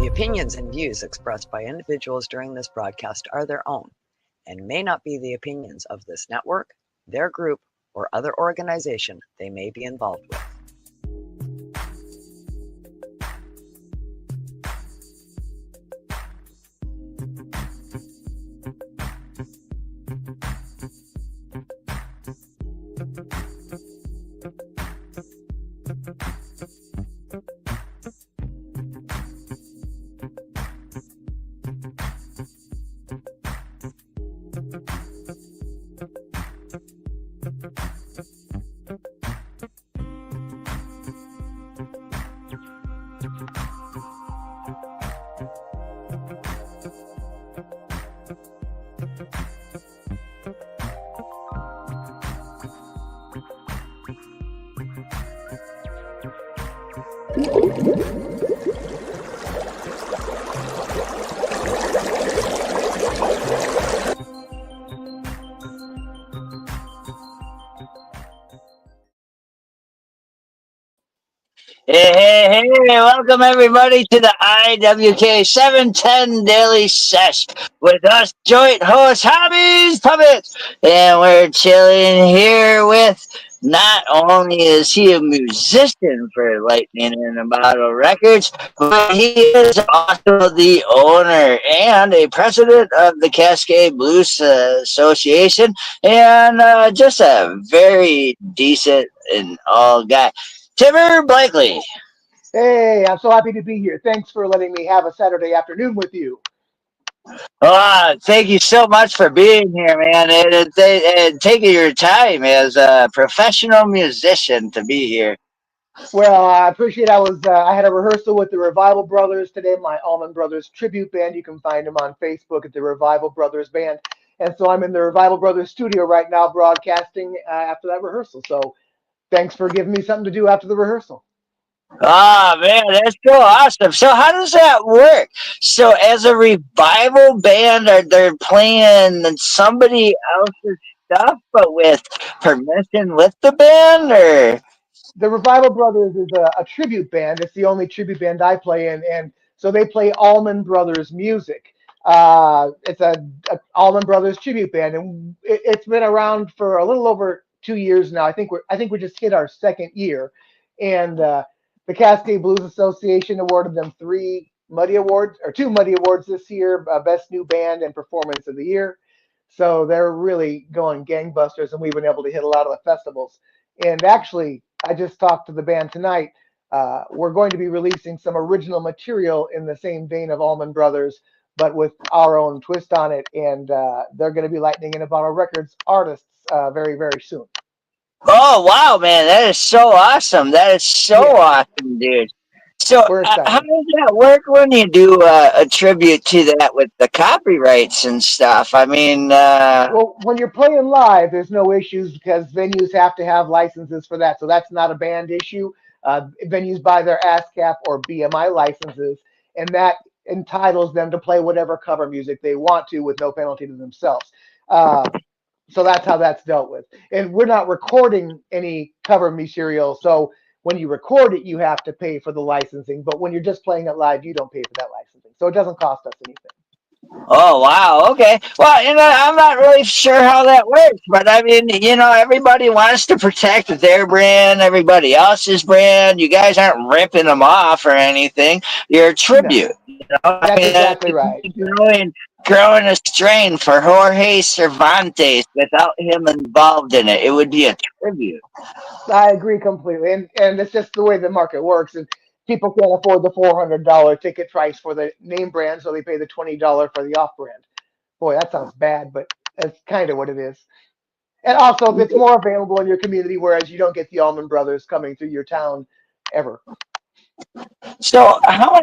The opinions and views expressed by individuals during this broadcast are their own and may not be the opinions of this network, their group, or other organization they may be involved with. Hey, welcome everybody to the IWK 710 Daily Sesh with us joint hosts, Hobbies, Puppets, and we're chilling here with, not only is he a musician for Lightning in a Bottle Records, but he is also the owner and a president of the Cascade Blues Association, and just a very decent and all guy. Timber Blakely. Hey, I'm so happy to be here. Thanks for letting me have a Saturday afternoon with you. Thank you so much for being here, man, and taking your time as a professional musician to be here. Well, I appreciate I had a rehearsal with the Revival Brothers today, my Allman Brothers tribute band. You can find them on Facebook at the Revival Brothers Band. And so I'm in the Revival Brothers studio right now broadcasting after that rehearsal. So thanks for giving me something to do after the rehearsal. Oh man, that's so awesome. So how does that work? So as a revival band, are they playing somebody else's stuff but with permission with the band, or? The Revival Brothers is a tribute band. It's the only tribute band I play in, and so they play Allman Brothers music. It's a Allman Brothers tribute band, and it's been around for a little over 2 years now. I think we just hit our second year, and the Cascade Blues Association awarded them two Muddy Awards this year: Best New Band and Performance of the Year. So they're really going gangbusters, and we've been able to hit a lot of the festivals. And actually, I just talked to the band tonight. We're going to be releasing some original material in the same vein of Allman Brothers, but with our own twist on it. And they're going to be Lightning in a Bottle Records artists very, very soon. Oh wow, man, that is so awesome! That is so Yeah, awesome, dude. So, we're how excited. does that work when you do a tribute to that with the copyrights and stuff? I mean, Well, when you're playing live, there's no issues because venues have to have licenses for that. So that's not a band issue. Venues buy their ASCAP or BMI licenses, and that entitles them to play whatever cover music they want to with no penalty to themselves. Uh, so that's how that's dealt with. And we're not recording any cover material. So when you record it, you have to pay for the licensing. But when you're just playing it live, you don't pay for that licensing. So it doesn't cost us anything. oh wow, okay. Well, I'm not really sure how that works, but I mean, everybody wants to protect their brand, everybody else's brand. You guys aren't ripping them off or anything. You're a No, tribute. I that's mean, exactly right. growing a strain for Jorge Cervantes without him involved in it. It would be a tribute. I agree completely, and it's just the way the market works. And people can't afford the $400 ticket price for the name brand, so they pay the $20 for the off brand. Boy, that sounds bad, but that's kind of what it is. And also, it's more available in your community, whereas you don't get the Allman Brothers coming through your town ever. So how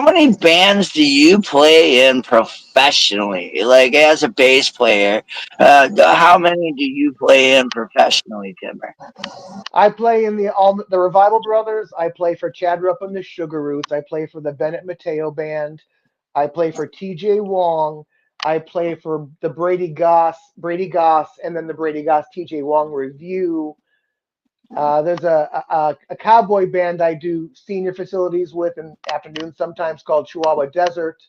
many bands do you play in professionally? Like as a bass player, how many do you play in professionally, Timber? I play in the Revival Brothers. I play for Chad Rupp and the Sugar Roots. I play for the Bennett Mateo Band. I play for T.J. Wong. I play for the Brady Goss, and then the Brady Goss T.J. Wong Review. There's a cowboy band I do senior facilities with in afternoons sometimes called Chihuahua Desert.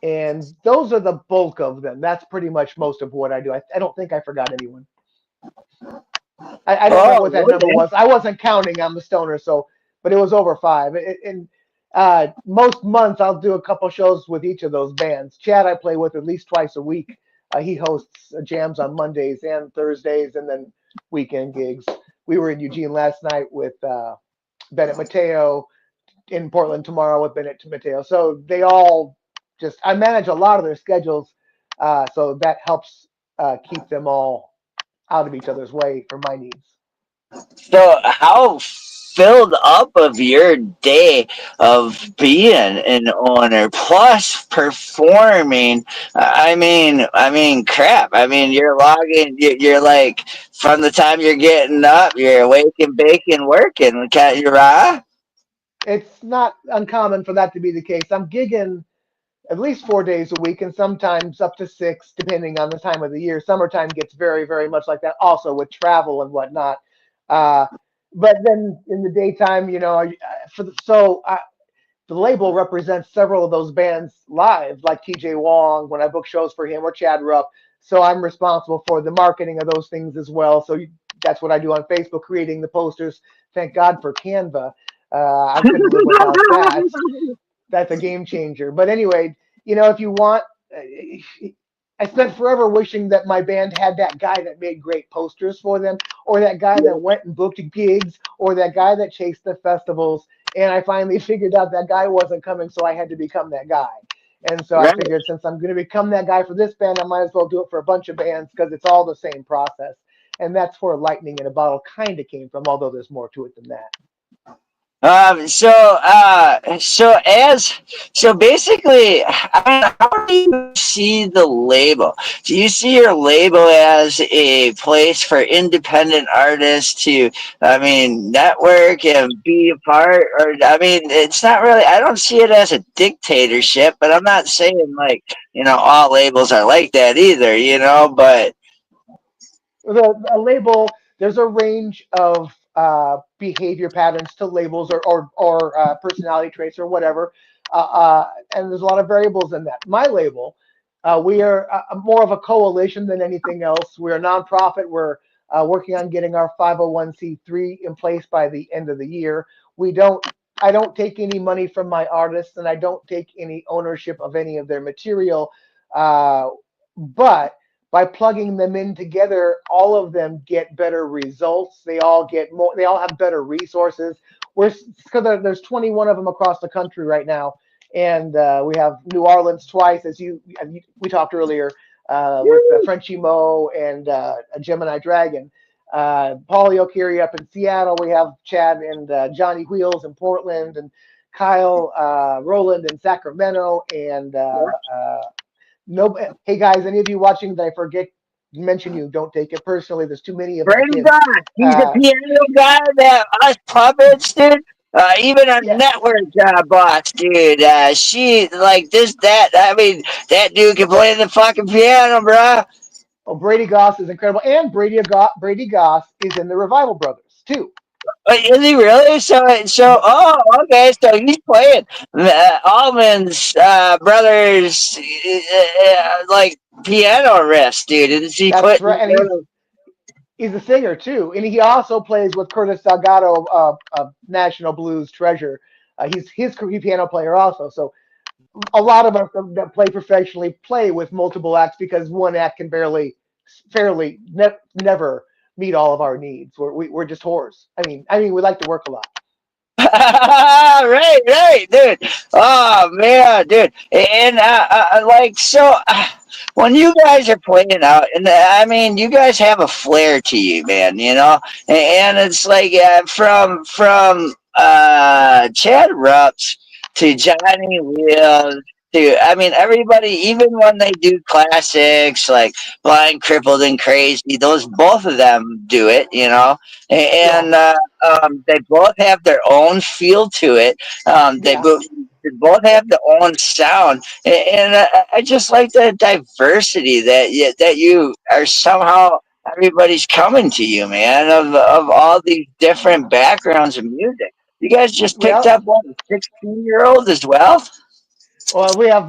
And those are the bulk of them. That's pretty much most of what I do. I don't think I forgot anyone. I don't remember Oh, what that number okay. was. I wasn't counting. I'm the stoner, so but it was over five. And most months I'll do a couple shows with each of those bands. Chad I play with at least twice a week. He hosts jams on Mondays and Thursdays, and then weekend gigs. We were in Eugene last night with Bennett Mateo, in Portland tomorrow with Bennett Mateo. So they all just I manage a lot of their schedules, so that helps keep them all out of each other's way for my needs. So, how filled up of your day of being an owner plus performing? Crap. I mean, you're logging. You're like from the time you're getting up, you're awake and baking, working. Cat, you right? It's not uncommon for that to be the case. I'm gigging at least 4 days a week and sometimes up to six, depending on the time of the year. Summertime gets very, very much like that, also with travel and whatnot. Uh, but then in the daytime, for the, so the label represents several of those bands live, like TJ Wong when I book shows for him or Chad Rupp. So I'm responsible for the marketing of those things as well. So that's what I do on Facebook, creating the posters. Thank God for Canva. I couldn't live without that. That's a game changer. But anyway, if you want, I spent forever wishing that my band had that guy that made great posters for them, or that guy that went and booked gigs, or that guy that chased the festivals. And I finally figured out that guy wasn't coming, so I had to become that guy. And so I Right. figured since I'm going to become that guy for this band, I might as well do it for a bunch of bands because it's all the same process. And that's where Lightning in a Bottle kind of came from, although there's more to it than that. So basically, I mean, how do you see the label? Do you see your label as a place for independent artists to, I mean, network and be a part? Or, I mean, it's not really, I don't see it as a dictatorship, but I'm not saying like, all labels are like that either, but A label, there's a range of behavior patterns to labels or personality traits or whatever, and there's a lot of variables in that. My label, we are more of a coalition than anything else. We're a nonprofit. We're working on getting our 501c3 in place by the end of the year. We don't. I don't take any money from my artists, and I don't take any ownership of any of their material. But by plugging them in together, all of them get better results. They all get more. They all have better resources. We're because there's 21 of them across the country right now, and we have New Orleans twice, as we talked earlier with Frenchie Mo and a Gemini Dragon. Paulie Okiri up in Seattle. We have Chad and Johnny Wheels in Portland, and Kyle Roland in Sacramento, and no, hey guys, any of you watching that I forget mention you, don't take it personally. There's too many of my Brady kids. Boss, he's a Uh, piano guy that us puppets, dude. Even a yeah. network boss, dude. She like this, that. I mean, that dude can play the fucking piano, bro. Oh, Brady Goss is incredible, and Brady Goss is in the Revival Brothers too. Is he really? Oh, okay. So he's playing Allman's brothers, like piano riffs, dude. Is he That's right, putting? and he's a singer too, and he also plays with Curtis Salgado of National Blues Treasure. He's his piano player also. So a lot of us that play professionally play with multiple acts because one act can fairly never meet all of our needs. We're just whores. I mean, we like to work a lot. Right, dude. Oh man, dude. And like so, when you guys are playing out, and I mean, you guys have a flair to you, man. And it's like from Chad Rups to Johnny Wheels. I mean, everybody, even when they do classics like Blind, Crippled, and Crazy, those both of them do it, Yeah, and they both have their own feel to it. yeah. They both have their own sound, and I just like the diversity that you are somehow everybody's coming to you, man, of all these different backgrounds of music. You guys just picked Well, up what, a 16-year-old as well? well, we have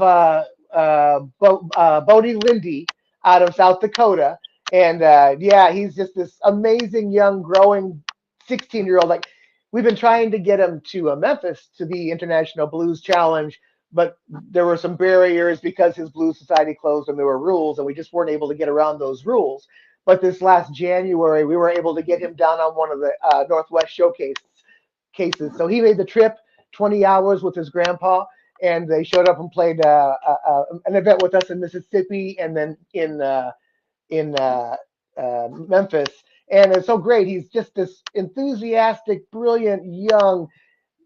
Bodie Lindy out of South Dakota, and yeah, he's just this amazing young, growing 16-year-old. Like we've been trying to get him to Memphis to the International Blues Challenge, but there were some barriers because his blues society closed and there were rules, and we just weren't able to get around those rules. But this last January, we were able to get him down on one of the Northwest Showcase cases. So he made the trip 20 hours with his grandpa, and they showed up and played an event with us in Mississippi and then in Memphis. And it's so great. He's just this enthusiastic, brilliant, young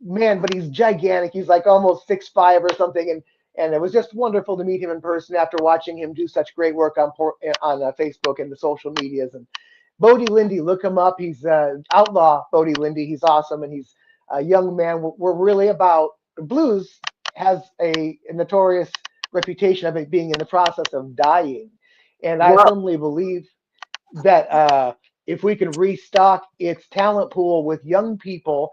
man, but he's gigantic. He's like almost 6'5" or something, and it was just wonderful to meet him in person after watching him do such great work on Facebook and the social medias. And Bodie Lindy, look him up. He's Outlaw Bodie Lindy. He's awesome, and he's a young man. We're really about blues has a notorious reputation of it being in the process of dying, and I Well, firmly believe that if we can restock its talent pool with young people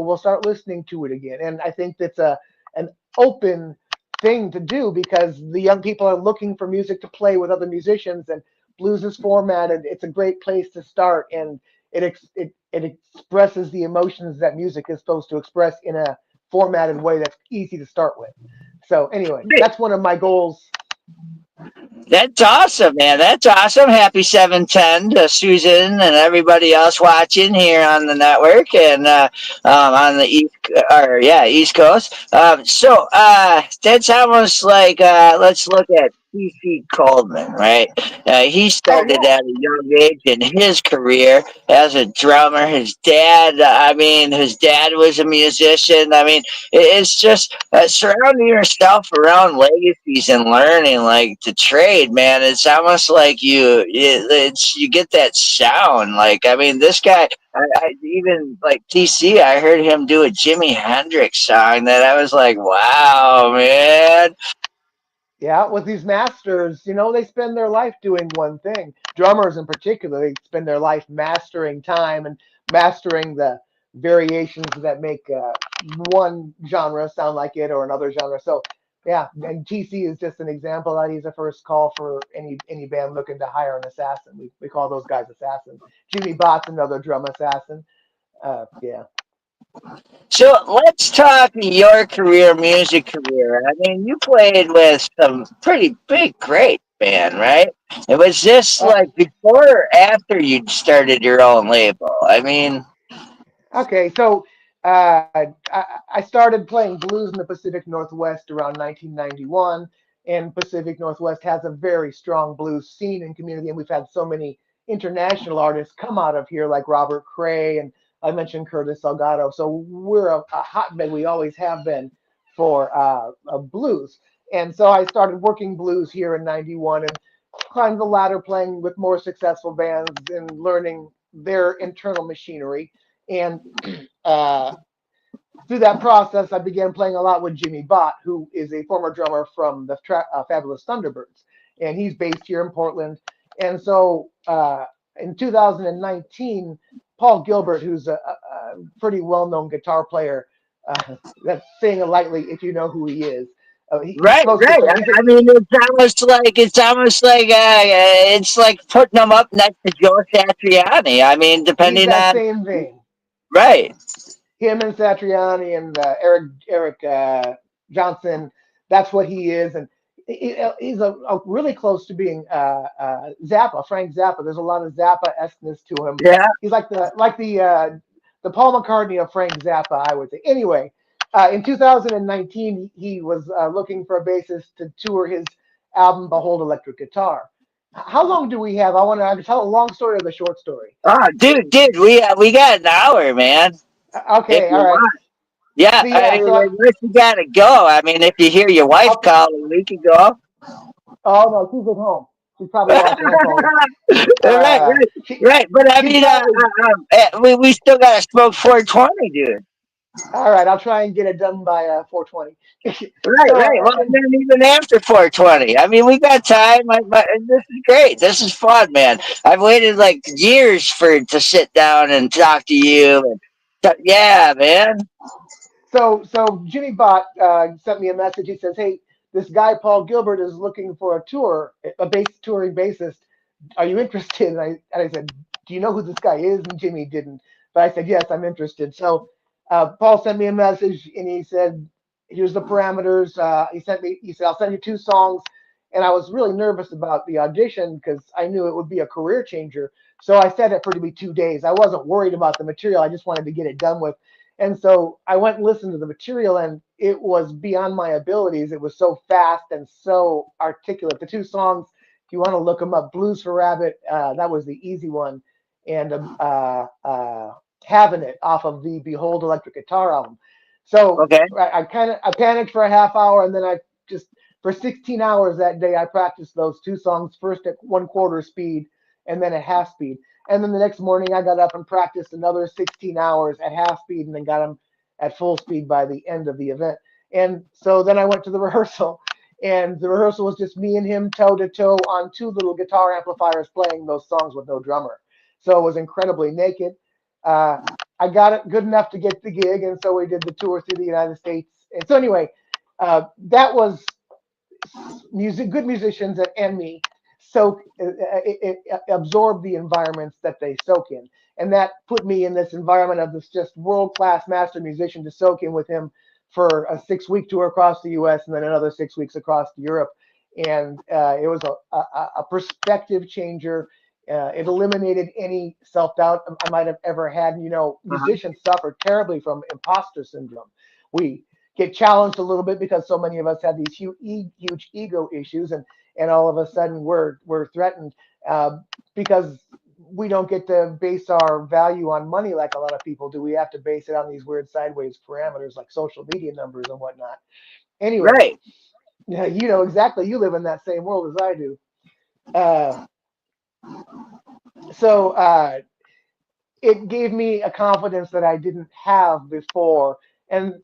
will start listening to it again. And I think that's a an open thing to do because the young people are looking for music to play with other musicians, and blues is formatted. It's a great place to start, and it expresses the emotions that music is supposed to express in a formatted way that's easy to start with. So anyway, that's one of my goals. that's awesome, man. That's awesome. Happy 710 to Susan and everybody else watching here on the network and on the East Coast. That's almost like let's look at PC Coleman, right? He Oh started yeah. at a young age in his career as a drummer. His dad was a musician. I mean, it's just surrounding yourself around legacies and learning like the trade, man. It's almost like you get that sound. Like, I mean, this guy, I even like TC, I heard him do a Jimi Hendrix song that I was like, wow, man. Yeah, with these masters, they spend their life doing one thing. Drummers in particular, they spend their life mastering time and mastering the variations that make one genre sound like it or another genre. So, yeah, and TC is just an example that he's a first call for any band looking to hire an assassin. We call those guys assassins. Jimmy Bott's another drum assassin. Yeah. So let's talk your career, music career. I mean, you played with some pretty big, great band, right? And was this Uh, like before or after you started your own label? I mean, Okay, so I started playing blues in the Pacific Northwest around 1991, and Pacific Northwest has a very strong blues scene and community, and we've had so many international artists come out of here, like Robert Cray, and I mentioned Curtis Salgado. So we're a hotbed. We always have been for blues, and so I started working blues here in '91 and climbed the ladder, playing with more successful bands and learning their internal machinery. And uh, through that process, I began playing a lot with Jimmy Bott, who is a former drummer from the Fabulous Thunderbirds, and he's based here in Portland. And so in 2019, Paul Gilbert, who's a pretty well-known guitar player, that's saying it lightly if you know who he is. right, Most right. people, I mean, it's like putting them up next to Joe Satriani. I mean, he's depending that on same vein. right. Him and Satriani and Eric Johnson. That's what he is, and he's a really close to being Zappa, Frank Zappa. There's a lot of Zappa esseness to him. Yeah. He's like the Paul McCartney of Frank Zappa, I would say. Anyway, in 2019, he was looking for a bassist to tour his album Behold Electric Guitar. How long do we have? I want to tell a long story or the short story. Oh, dude, we got an hour, man. If Okay, you all right. want. Yeah, The I yeah, mean, so unless you gotta go. I mean, if you hear your wife okay. calling, we can go. Oh no, she's at home. She's probably watching her phone. Right, right, She right. But I she's mean, probably we still gotta smoke 420, dude. All right, I'll try and get it done by 4:20. Right, So right. Well, and then even after 420, I mean, we got time. This is great. This is fun, man. I've waited like years for to sit down and talk to you. And yeah, man. so Jimmy Bott sent me a message. He says, "Hey, this guy Paul Gilbert is looking for a tour, a touring bassist. Are you interested?" And I said, "Do you know who this guy is?" And Jimmy didn't, but I said, "Yes, I'm interested." So Paul sent me a message and he said, "Here's the parameters." He said, "I'll send you two songs." And I was really nervous about the audition because I knew it would be a career changer. So I set it for it to be 2 days. I wasn't worried about the material. I just wanted to get it done with. And so I went and listened to the material, and it was beyond my abilities. It was so fast and so articulate. The two songs, if you want to look them up, Blues for Rabbit, that was the easy one, and Having It off of the Behold Electric Guitar album. So Okay. I panicked for a half hour, and then I just for 16 hours that day I practiced those two songs first at 1/4 speed and then at half speed. And then the next morning, I got up and practiced another 16 hours at half speed and then got them at full speed by the end of the event. And so then I went to the rehearsal, and the rehearsal was just me and him toe to toe on two little guitar amplifiers playing those songs with no drummer. So it was incredibly naked. Uh, I got it good enough to get the gig, and so we did the tour through the United States. And so anyway, that was good musicians and me soak absorb the environments that they soak in, and that put me in this environment of this just world class master musician to soak in with him for a 6 week tour across the U.S. and then another 6 weeks across Europe, and it was a perspective changer. It eliminated any self doubt I might have ever had. You know, Uh-huh. musicians suffer terribly from imposter syndrome. We get challenged a little bit because so many of us have these huge ego issues, and all of a sudden we're threatened because we don't get to base our value on money like a lot of people do. We have to base it on these weird sideways parameters like social media numbers and whatnot. Anyway, Right. yeah, you know exactly. You live in that same world as I do. Uh, so it gave me a confidence that I didn't have before. And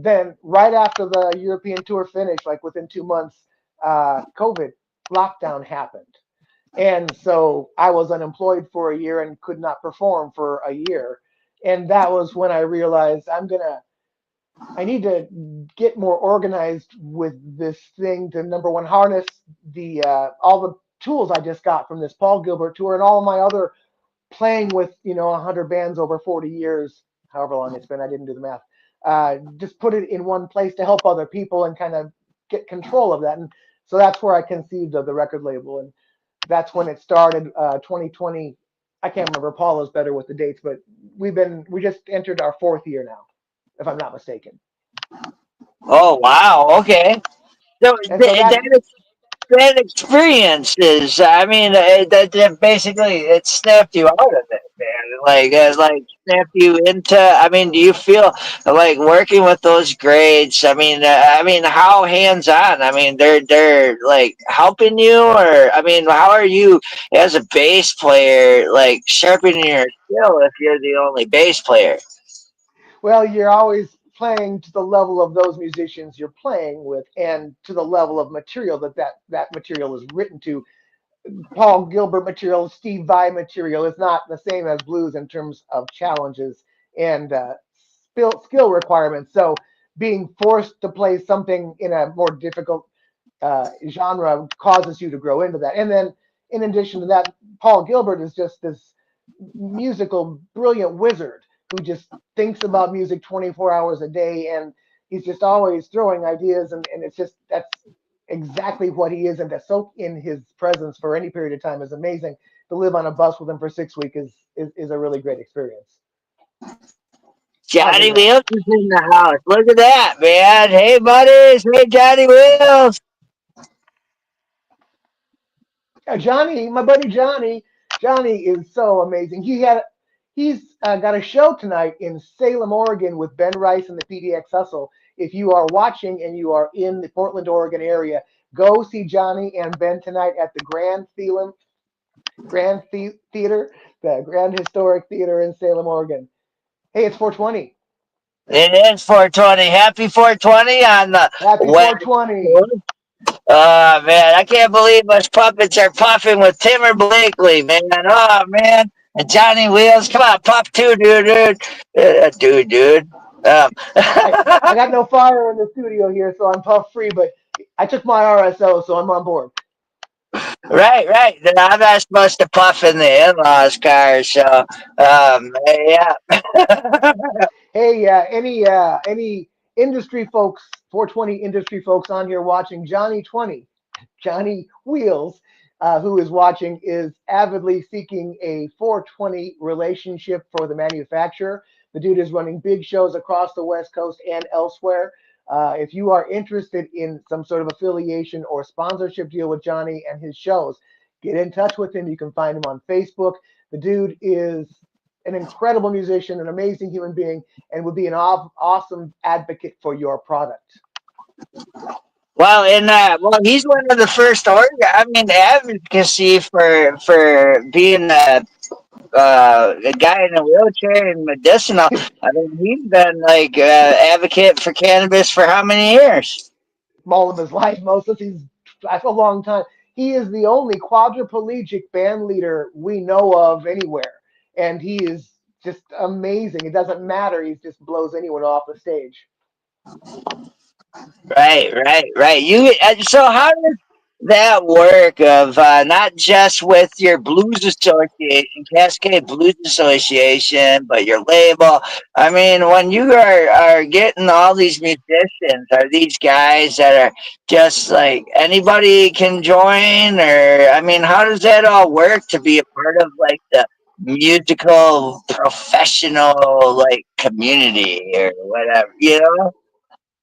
then, right after the European tour finished, like within 2 months, COVID lockdown happened. And so I was unemployed for a year and could not perform for a year. And that was when I realized I need to get more organized with this thing to number one, harness the all the tools I just got from this Paul Gilbert tour and all of my other playing with 100 bands over 40 years, however long it's been. I didn't do the math. Just put it in one place to help other people and kind of get control of that. And so that's where I conceived of the record label, and that's when it started. 2020. I can't remember. Paul is better with the dates, but we just entered our fourth year now, if I'm not mistaken. Oh, wow. Okay. So And so that that experience is, I mean, that basically it snapped you out of it, man. Like snapped you into. I mean, do you feel like working with those grades? I mean, how hands on? I mean, they're like helping you, or I mean, how are you as a bass player like sharpening your skill if you're the only bass player? well, you're always playing to the level of those musicians you're playing with, and to the level of material that material is written to. Paul Gilbert material, Steve Vai material is not the same as blues in terms of challenges and skill requirements. So being forced to play something in a more difficult genre causes you to grow into that. And then in addition to that, Paul Gilbert is just this musical brilliant wizard who just thinks about music 24 hours a day, and he's just always throwing ideas, and it's just that's exactly what he is, and to soak in his presence for any period of time is amazing. To live on a bus with him for 6 weeks is a really great experience. Johnny Oddly enough. Wheels is in the house. Look at that, man. Hey, buddies. Hey, Johnny Wheels. Johnny, my buddy Johnny is so amazing. He's got a show tonight in Salem, Oregon, with Ben Rice and the PDX Hustle. If you are watching and you are in the Portland, Oregon area, go see Johnny and Ben tonight at the Theater, the Grand Historic Theater in Salem, Oregon. Hey, it's 420. It is 420. Happy 420 on the Happy West 420. Coast. Oh man, I can't believe us puppets are puffing with Timmer Blakely, man. Oh man, and Johnny Wheels, come on, puff too, dude. Um, I got no fire in the studio here, so I'm puff free, but I took my RSO, so I'm on board. right. Then I'm not supposed to puff in the in-laws' car, so yeah. Hey, any industry folks, 420 industry folks on here watching, Johnny 20, Johnny Wheels, who is watching, is avidly seeking a 420 relationship for the manufacturer. The dude is running big shows across the West Coast and elsewhere. If you are interested in some sort of affiliation or sponsorship deal with Johnny and his shows, get in touch with him. You can find him on Facebook. The dude is an incredible musician, an amazing human being, and would be an awesome advocate for your product. Well, he's one of the first advocacy for being a guy in a wheelchair and medicinal. I mean, he's been like advocate for cannabis for how many years? All of his life, most of he's that's a long time. He is the only quadriplegic band leader we know of anywhere, and he is just amazing. It doesn't matter; he just blows anyone off the stage. Right. So how does that work? Of not just with your blues association, Cascade Blues Association, but your label. I mean, when you are getting all these musicians, are these guys that are just like anybody can join, or I mean, how does that all work to be a part of like the musical professional like community or whatever, you know?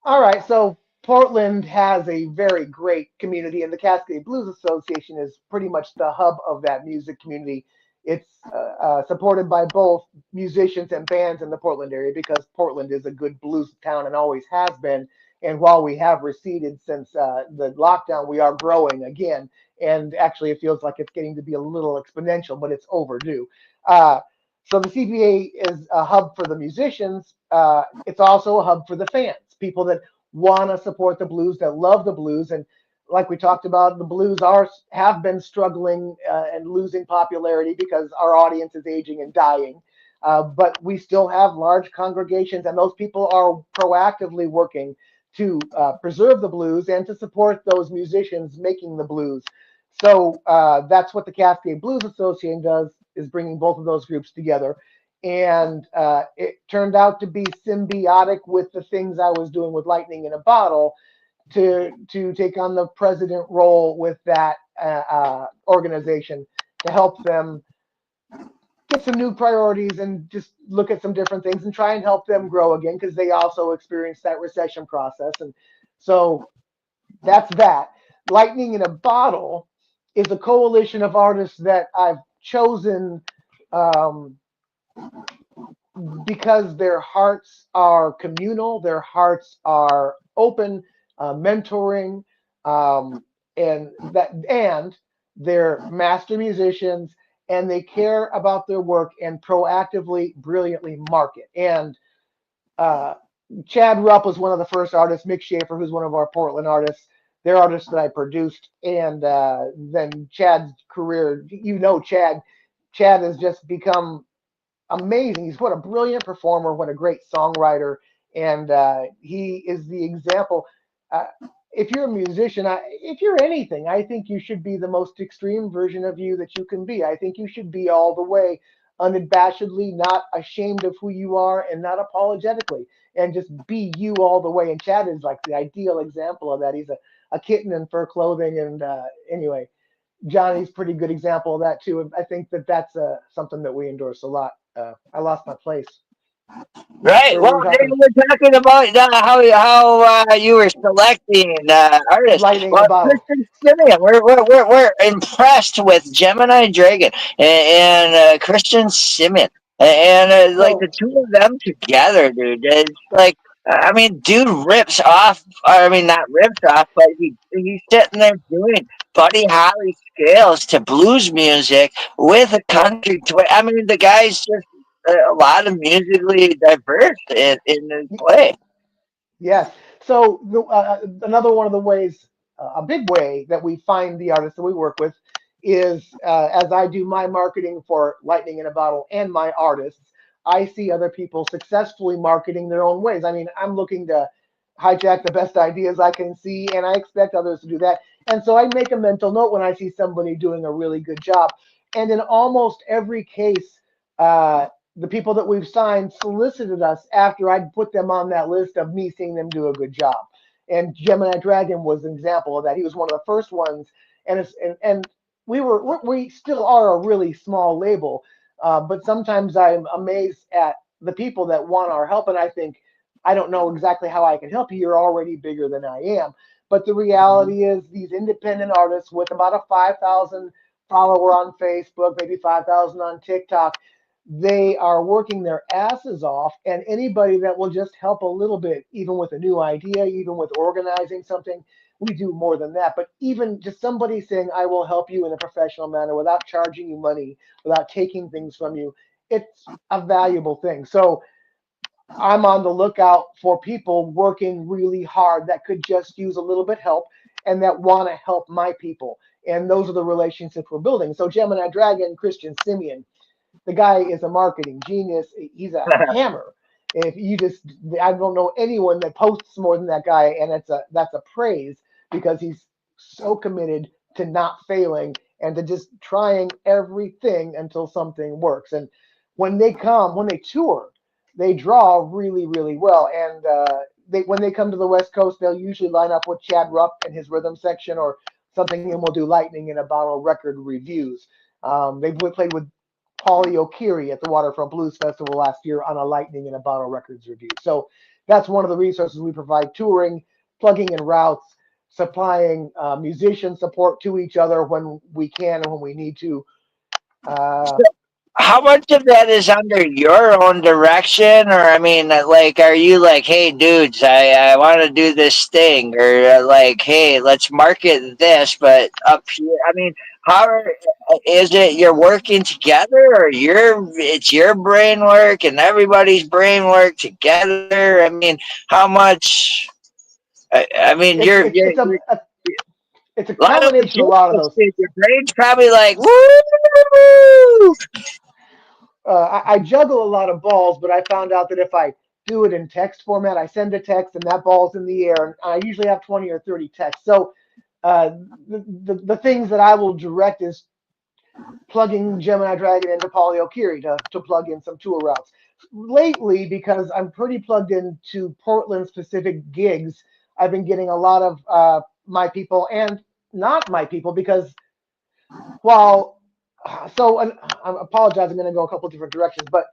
All right, so Portland has a very great community, and the Cascade Blues Association is pretty much the hub of that music community. It's supported by both musicians and bands in the Portland area because Portland is a good blues town and always has been. And while we have receded since the lockdown, we are growing again. And actually, it feels like it's getting to be a little exponential, but it's overdue. Uh, so the CBA is a hub for the musicians. It's also a hub for the fans, people that want to support the blues, that love the blues, and like we talked about, the blues are have been struggling and losing popularity because our audience is aging and dying. But we still have large congregations, and those people are proactively working to preserve the blues and to support those musicians making the blues. So that's what the Cascade Blues Association does, is bringing both of those groups together. And it turned out to be symbiotic with the things I was doing with Lightning in a Bottle to take on the president role with that organization to help them get some new priorities and just look at some different things and try and help them grow again because they also experienced that recession process. And so that's that. Lightning in a Bottle is a coalition of artists that I've chosen um, because their hearts are communal, their hearts are open, mentoring, um, and they're master musicians, and they care about their work and proactively, brilliantly market. And uh, Chad Rupp was one of the first artists. Mick Schaefer, who's one of our Portland artists, they're artists that I produced. And then Chad's career, you know, Chad has just become amazing. He's what a brilliant performer, what a great songwriter, and he is the example. Uh, if you're a musician, if you're anything, I think you should be the most extreme version of you that you can be. I think you should be all the way, unabashedly, not ashamed of who you are, and not apologetically, and just be you all the way. And Chad is like the ideal example of that. He's a kitten in fur clothing, and anyway, Johnny's pretty good example of that too. And I think that that's something that we endorse a lot. I lost my place. Right. Where Well, were we they talking? were talking about how you were selecting artists. Lightning in a Well, bottle. Christian Simeon, we're impressed with Gemini Dragon and Christian Simeon, and like the So two of them together, dude. It's like I mean, dude rips off. I mean, not rips off, but he's sitting there doing Buddy Holly scales to blues music with a country twist. I mean, the guy's just a lot of musically diverse in the play. Yes. So another one of the ways, a big way that we find the artists that we work with is as I do my marketing for Lightning in a Bottle and my artists, I see other people successfully marketing their own ways. I mean, I'm looking to hijack the best ideas I can see, and I expect others to do that. And so I make a mental note when I see somebody doing a really good job. And in almost every case, the people that we've signed solicited us after I'd put them on that list of me seeing them do a good job. And Gemini Dragon was an example of that. He was one of the first ones, and we still are a really small label, but sometimes I'm amazed at the people that want our help, and I think I don't know exactly how I can help you. You're already bigger than I am. But the reality is, these independent artists with about a 5,000 follower on Facebook, maybe 5,000 on TikTok, they are working their asses off, and anybody that will just help a little bit, even with a new idea, even with organizing something, we do more than that. But even just somebody saying, I will help you in a professional manner without charging you money, without taking things from you, it's a valuable thing. So I'm on the lookout for people working really hard that could just use a little bit help and that want to help my people. And those are the relationships we're building. So Gemini Dragon, Christian Simeon, the guy is a marketing genius. He's a hammer. If you just, I don't know anyone that posts more than that guy, and that's a praise because he's so committed to not failing and to just trying everything until something works. And when they tour, they draw really, really well. And when they come to the West Coast, they'll usually line up with Chad Rupp and his rhythm section or something, and we'll do Lightning in a Bottle record reviews. They've played with Paulie O'Keery at the Waterfront Blues Festival last year on a Lightning in a Bottle Records review. So that's one of the resources we provide: touring, plugging in routes, supplying musician support to each other when we can and when we need to. Uh, How much of that is under your own direction, or I mean, like, are you like, hey, dudes, I want to do this thing, or like, hey, let's market this, but up here, I mean, is it you're working together, or it's your brain work and everybody's brain work together? I mean, how much? I mean, it's it's it's it's a a lot of combination of a lot of logistics. those. Your brain's probably like, woo! I juggle a lot of balls, but I found out that if I do it in text format, I send a text and that ball's in the air, and I usually have 20 or 30 texts. So uh, the things that I will direct is plugging Gemini Dragon into Paulie O'Keery to plug in some tour routes. Lately, because I'm pretty plugged into Portland specific gigs, I've been getting a lot of my people and not my people because while I apologize, I'm going to go a couple different directions, but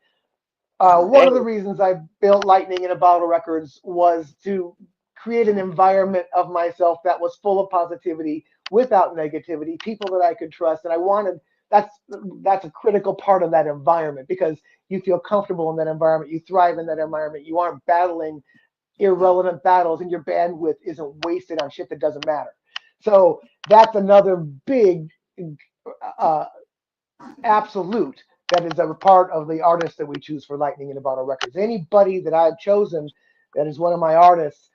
one Hey, of the reasons I built Lightning in a Bottle Records was to create an environment of myself that was full of positivity without negativity, people that I could trust, and I wanted that's a critical part of that environment because you feel comfortable in that environment, you thrive in that environment, you aren't battling irrelevant battles, and your bandwidth isn't wasted on shit that doesn't matter. So that's another big uh, absolute that is a part of the artist that we choose for Lightning in a Bottle Records. Anybody that I've chosen that is one of my artists,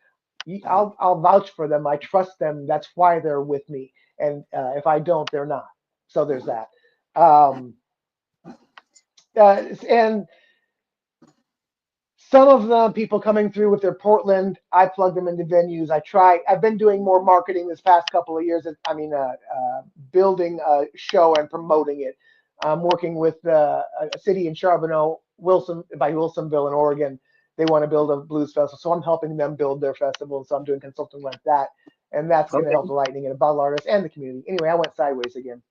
I'll vouch for them. I trust them. That's why they're with me. And if I don't, they're not. So there's that. Um, and some of the people coming through with their Portland, I plug them into venues. I've been doing more marketing this past couple of years. Building a show and promoting it. I'm working with a city in Charbonneau, by Wilsonville in Oregon. They want to build a blues festival. So I'm helping them build their festival. So I'm doing consulting like that. And that's going to help okay. the Lightning and a bottle artists and the community. Anyway, I went sideways again.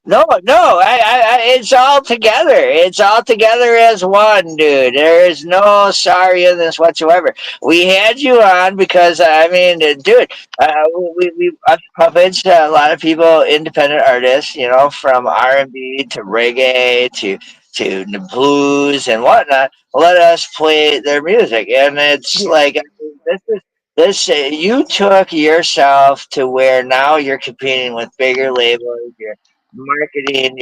No, no, it's all together. It's all together as one, dude. There is no sorry in this whatsoever. We had you on because, I mean, dude, us puppets, a lot of people, independent artists, from R&B to reggae to the blues and whatnot, let us play their music, and it's Yeah. like this is. You took yourself to where now you're competing with bigger labels. marketing,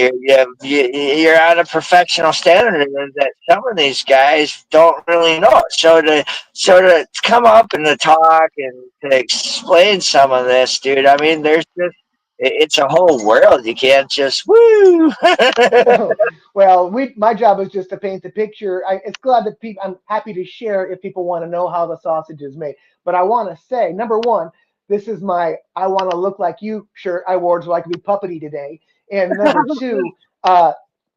you're on a professional standard that some of these guys don't really know. So to come up and to talk and to explain some of this, dude. I mean, there's just it's a whole world. You can't just woo. Well, my job is just to paint the picture. It's glad that people. I'm happy to share if people want to know how the sausage is made. But I want to say, number one, this is my "I want to look like you" shirt I wore so I could be puppety today. And number two, uh,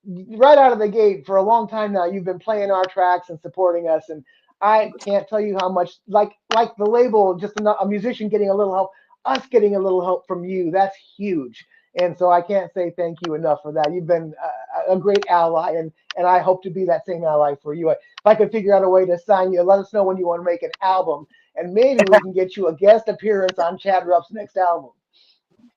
right out of the gate, for a long time now, you've been playing our tracks and supporting us, and I can't tell you how much. Like the label, just a musician getting a little help, us getting a little help from you. That's huge. And so I can't say thank you enough for that. You've been a great ally, and I hope to be that same ally for you. If I could figure out a way to sign you, let us know when you want to make an album, and maybe we can get you a guest appearance on Chad Rupp's next album.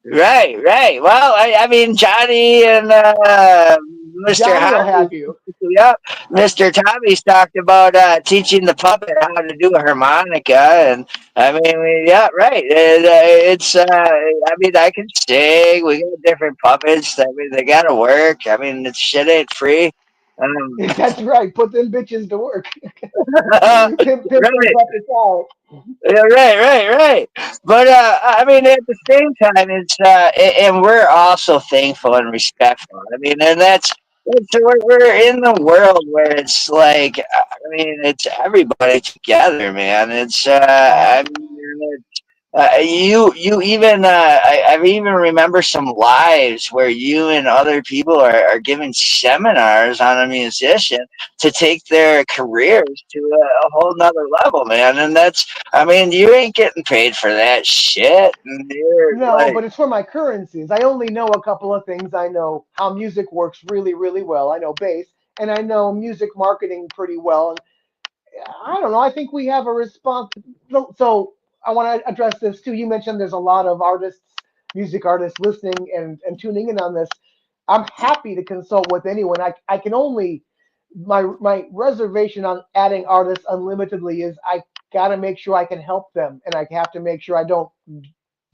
Right, right. Well, I mean, Johnny and Mr. Johnny will Hobby, have you. yep, Mr. Tommy's talked about teaching the puppet how to do a harmonica, and I mean, yeah, right. I mean, I can sing. We got different puppets. I mean, they gotta work. I mean, it's shit ain't free. Um, That's right. Put them bitches to work. Pimp them right. puppets out. Yeah, right, right, right. But I mean, at the same time, and we're also thankful and respectful. I mean, and that's we're in the world where it's like, I mean, it's everybody together, man. I mean, you even I even remember some lives where you and other people are giving seminars on a musician to take their careers to a whole nother level, man. And that's, I mean, you ain't getting paid for that shit. And you're No, like, but it's for my currencies. I only know a couple of things. I know how music works really, really well. I know bass, and I know music marketing pretty well. And I don't know. I think we have a response. So I want to address this too. You mentioned there's a lot of artists, music artists listening and tuning in on this. I'm happy to consult with anyone. I can only my reservation on adding artists unlimitedly is I got to make sure I can help them, and I have to make sure I don't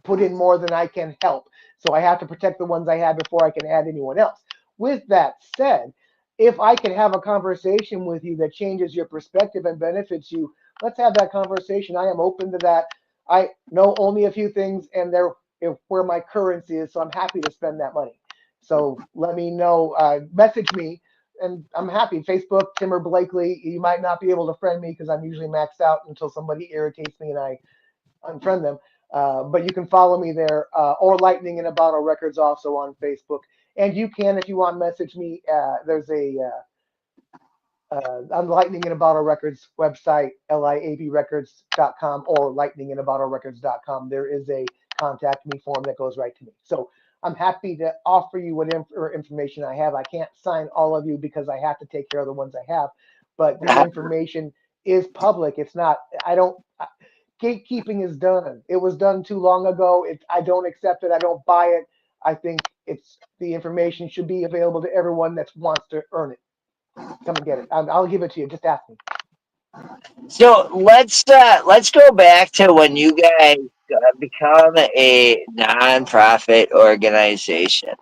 put in more than I can help. So I have to protect the ones I had before I can add anyone else. With that said, if I can have a conversation with you that changes your perspective and benefits you, let's have that conversation. I am open to that. I know only a few things, and they're where my currency is, so I'm happy to spend that money. So let me know. Message me, and I'm happy. Facebook, Timmer Blakely. You might not be able to friend me because I'm usually maxed out until somebody irritates me and I unfriend them. But you can follow me there, or Lightning in a Bottle Records also on Facebook. And you can, if you want, message me. There's on Lightning in a Bottle Records website, liabrecords.com or lightninginabottlerecords.com. There is a contact me form that goes right to me. So I'm happy to offer you what information I have. I can't sign all of you because I have to take care of the ones I have, but the information is public. It's not, I don't, gatekeeping is done. It was done too long ago. I don't accept it. I don't buy it. I think it's the information should be available to everyone that wants to earn it. Come and get it. I'll give it to you. Just ask me. so let's go back to when you guys become a nonprofit organization.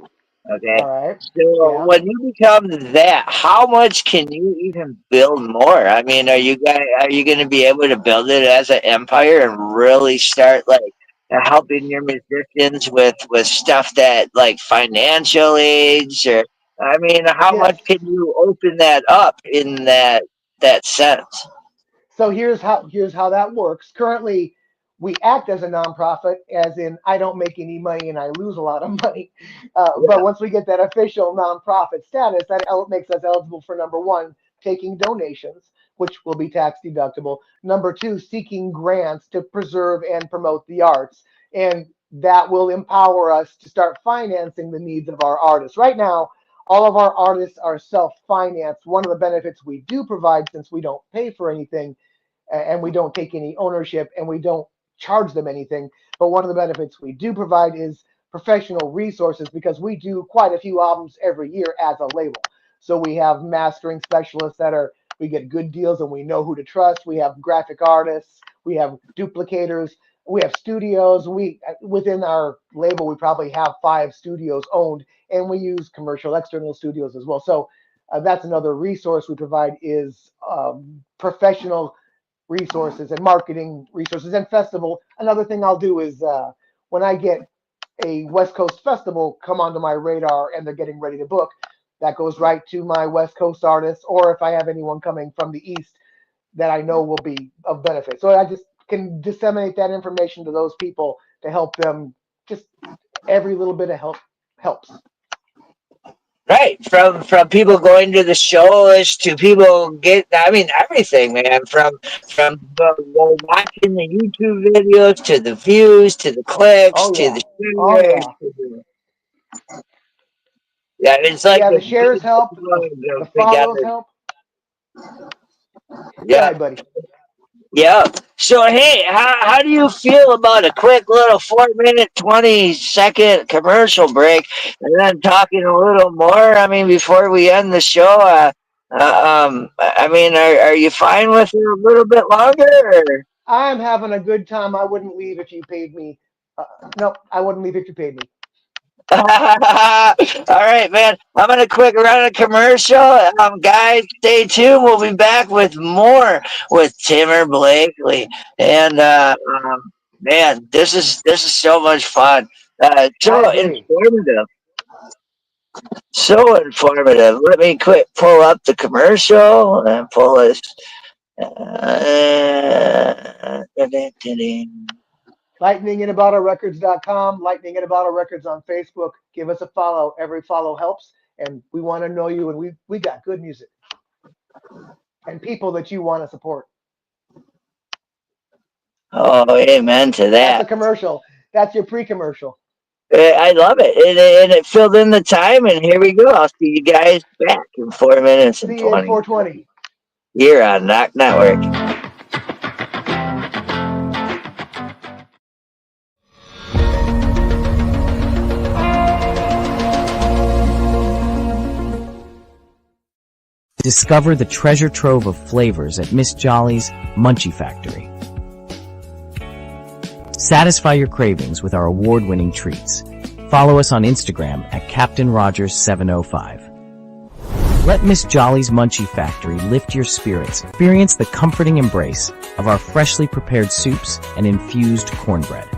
Okay. All right. So Yeah. when you become that, how much can you even build more? I mean, are you going to be able to build it as an empire and really start like helping your musicians with stuff that like financial aids or I mean, how Yes. much can you open that up in that sense? So here's how that works. Currently, we act as a nonprofit, as in I don't make any money and I lose a lot of money. But Yeah. once we get that official nonprofit status, that makes us eligible for number one, taking donations, which will be tax deductible. Number two, seeking grants to preserve and promote the arts, and that will empower us to start financing the needs of our artists. Right now, all of our artists are self-financed. One of the benefits we do provide, since we don't pay for anything, and we don't take any ownership and we don't charge them anything. But one of the benefits we do provide is professional resources because we do quite a few albums every year as a label. So we have mastering specialists we get good deals and we know who to trust. We have graphic artists, we have duplicators. We have studios. We within our label, we probably have 5 studios owned, and we use commercial external studios as well. So that's another resource we provide is professional resources and marketing resources and festival. Another thing I'll do is when I get a West Coast festival come onto my radar and they're getting ready to book, that goes right to my West Coast artists, or if I have anyone coming from the East that I know will be of benefit. So I just can disseminate that information to those people to help them. Just every little bit of help helps. Right, from people going to the shows to people everything, man. From watching the YouTube videos to the views to the clicks Oh to yeah. the Oh shares. yeah. Yeah, it's like Yeah, the the shares help, the follows together. help. Go Yeah. ahead, buddy. Yeah. So hey, how do you feel about a quick little 4 minute, 20-second commercial break, and then talking a little more? I mean, before we end the show, are you fine with it a little bit longer? Or? I'm having a good time. I wouldn't leave if you paid me. No, I wouldn't leave if you paid me. All right, man. I'm gonna quick run a commercial. Guys, stay tuned. We'll be back with more with Timmer Blakely. And man, this is so much fun. I So agree. informative. So informative. Let me quick pull up the commercial and pull this. LightningInAboutOurRecords.com, Lightning in About Our Records on Facebook. Give us a follow. Every follow helps, and we want to know you. And we got good music and people that you want to support. Oh, amen to That's a that. commercial. That's your pre-commercial. I love it. And it filled in the time, and here we go. I'll see you guys back in 4 minutes and See you in 20 420. here on Knock Network. Discover the treasure trove of flavors at Miss Jolly's Munchie Factory. Satisfy your cravings with our award-winning treats. Follow us on Instagram at Captain Rogers705. Let Miss Jolly's Munchie Factory lift your spirits. Experience the comforting embrace of our freshly prepared soups and infused cornbread.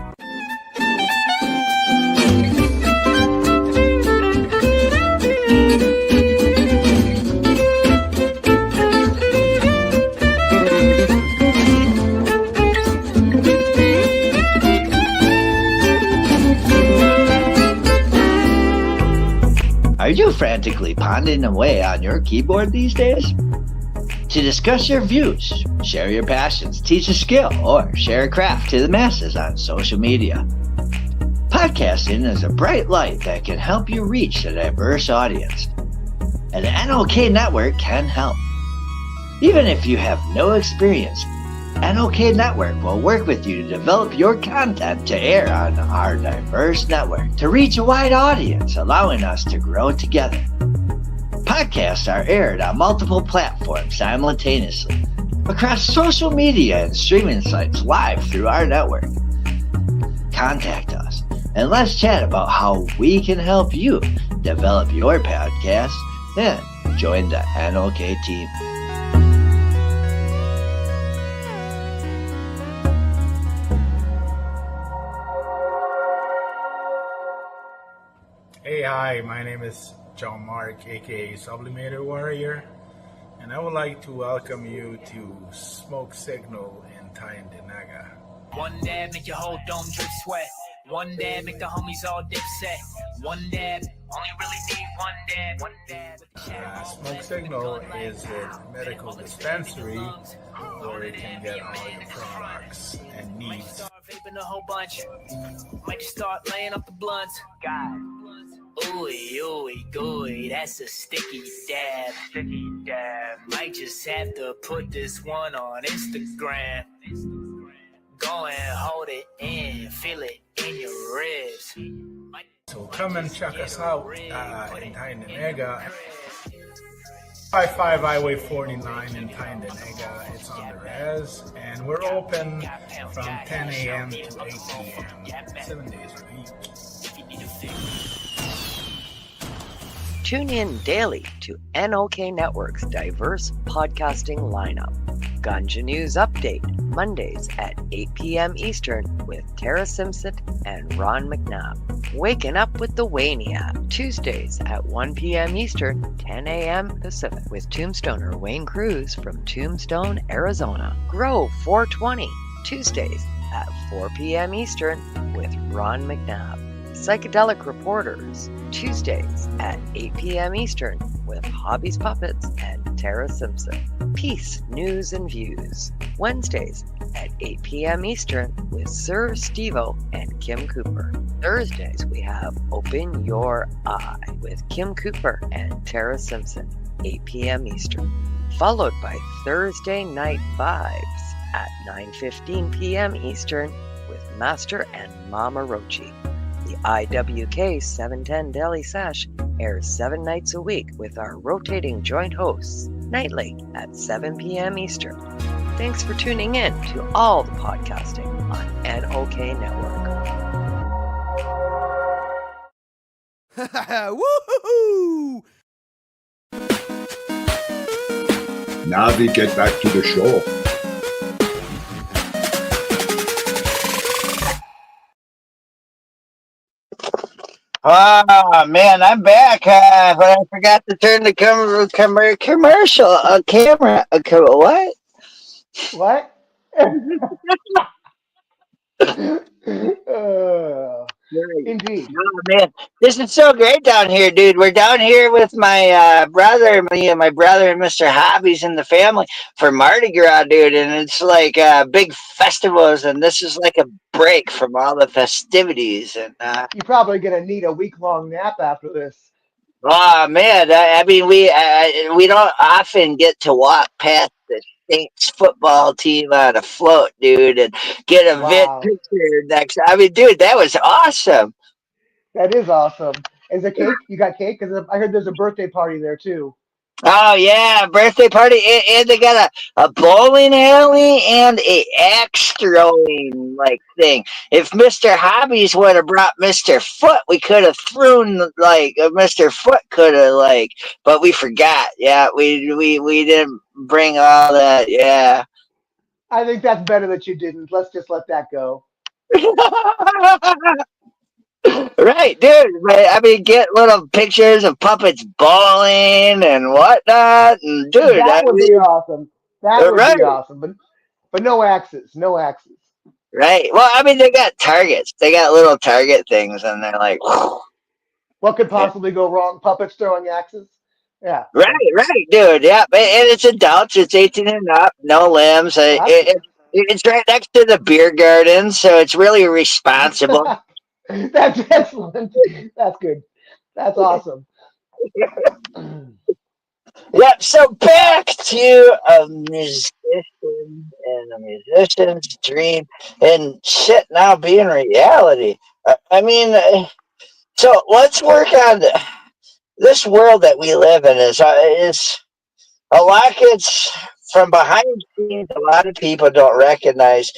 Are you frantically pondering away on your keyboard these days? To discuss your views, share your passions, teach a skill, or share a craft to the masses on social media. Podcasting is a bright light that can help you reach a diverse audience. And the NOK Network can help. Even if you have no experience, NOK Network will work with you to develop your content to air on our diverse network to reach a wide audience, allowing us to grow together. Podcasts are aired on multiple platforms simultaneously across social media and streaming sites live through our network. Contact us and let's chat about how we can help you develop your podcast and join the NOK team. Hey, hi, my name is John Mark, aka Sublimator Warrior, and I would like to welcome you to Smoke Signal in Tyndinaga. One dab make your whole dome drip sweat. One dab make the homies all dip set. One dab, only really need one dab. One dab. Smoke Signal is a medical dispensary where you can get all your products and needs. Start vaping a whole bunch. Might just start laying off the blunts. God. Ooey, ooey, gooey, that's a sticky dab. Sticky dab. Might just have to put this one on Instagram. Go and hold it in, feel it in your ribs. So come and check us out in Tyndinaga. 55 Highway 49 in Tyndonega. It's on the res, and we're open from 10 a.m. to 8 p.m. 7 days a week. Tune in daily to NOK Network's diverse podcasting lineup. Ganja News Update, Mondays at 8 p.m. Eastern with Tara Simpson and Ron McNabb. Waking Up with the Waniac, Tuesdays at 1 p.m. Eastern, 10 a.m. Pacific with Tombstoner Wayne Cruz from Tombstone, Arizona. Grow 420, Tuesdays at 4 p.m. Eastern with Ron McNabb. Psychedelic Reporters, Tuesdays at 8 p.m. Eastern with Hobbies Puppets and Tara Simpson. Peace, News and Views, Wednesdays at 8 p.m. Eastern with Sir Stevo and Kim Cooper. Thursdays we have Open Your Eye with Kim Cooper and Tara Simpson, 8 p.m. Eastern. Followed by Thursday Night Vibes at 9:15 p.m. Eastern with Master and Mama Rochi. The IWK 710 Daily Sesh airs 7 nights a week with our rotating joint hosts, nightly at 7 p.m. Eastern. Thanks for tuning in to all the podcasting on NOK Network. Woohoo! Now we get back to the show. Oh man, I'm back, but I forgot to turn the commercial camera. What? What? Indeed. Oh man, this is so great down here, dude. We're down here with my brother, me and my brother and Mr. Hobbies and the family for Mardi Gras, dude. And it's like big festivals, and this is like a break from all the festivities. And You're probably gonna need a week-long nap after this. oh man, I mean, we don't often get to walk past the Saints football team on a float, dude, and get a vid Wow, picture next. I mean, dude, that was awesome. that is awesome. Is there cake? You got cake? Because I heard there's a birthday party there too. Oh yeah, birthday party, and they got a bowling alley and a axe throwing like thing. If Mr. Hobbies would have brought Mr. Foot, we could have thrown like Mr. Foot could have like, but we forgot. Yeah, we didn't bring all that. Yeah. I think that's better that you didn't. Let's just let that go. Right, dude. But, I mean, get little pictures of puppets bowling and whatnot, and dude, I That would be mean, awesome. That would right. be awesome. But no axes. No axes. Right. Well, I mean, they got targets. They got little target things, and they're like, What could yeah. possibly go wrong? Puppets throwing axes? Yeah. Right, right, dude. Yeah, and it's adults. It's 18 and up, no limbs. Well, It's right next to the beer garden, so it's really responsible. that's excellent. That's good. That's awesome. Yep. So back to a musician and a musician's dream, and shit now being reality. I mean, so let's work on this world that we live in. Is a lot gets from behind the scenes. A lot of people don't recognize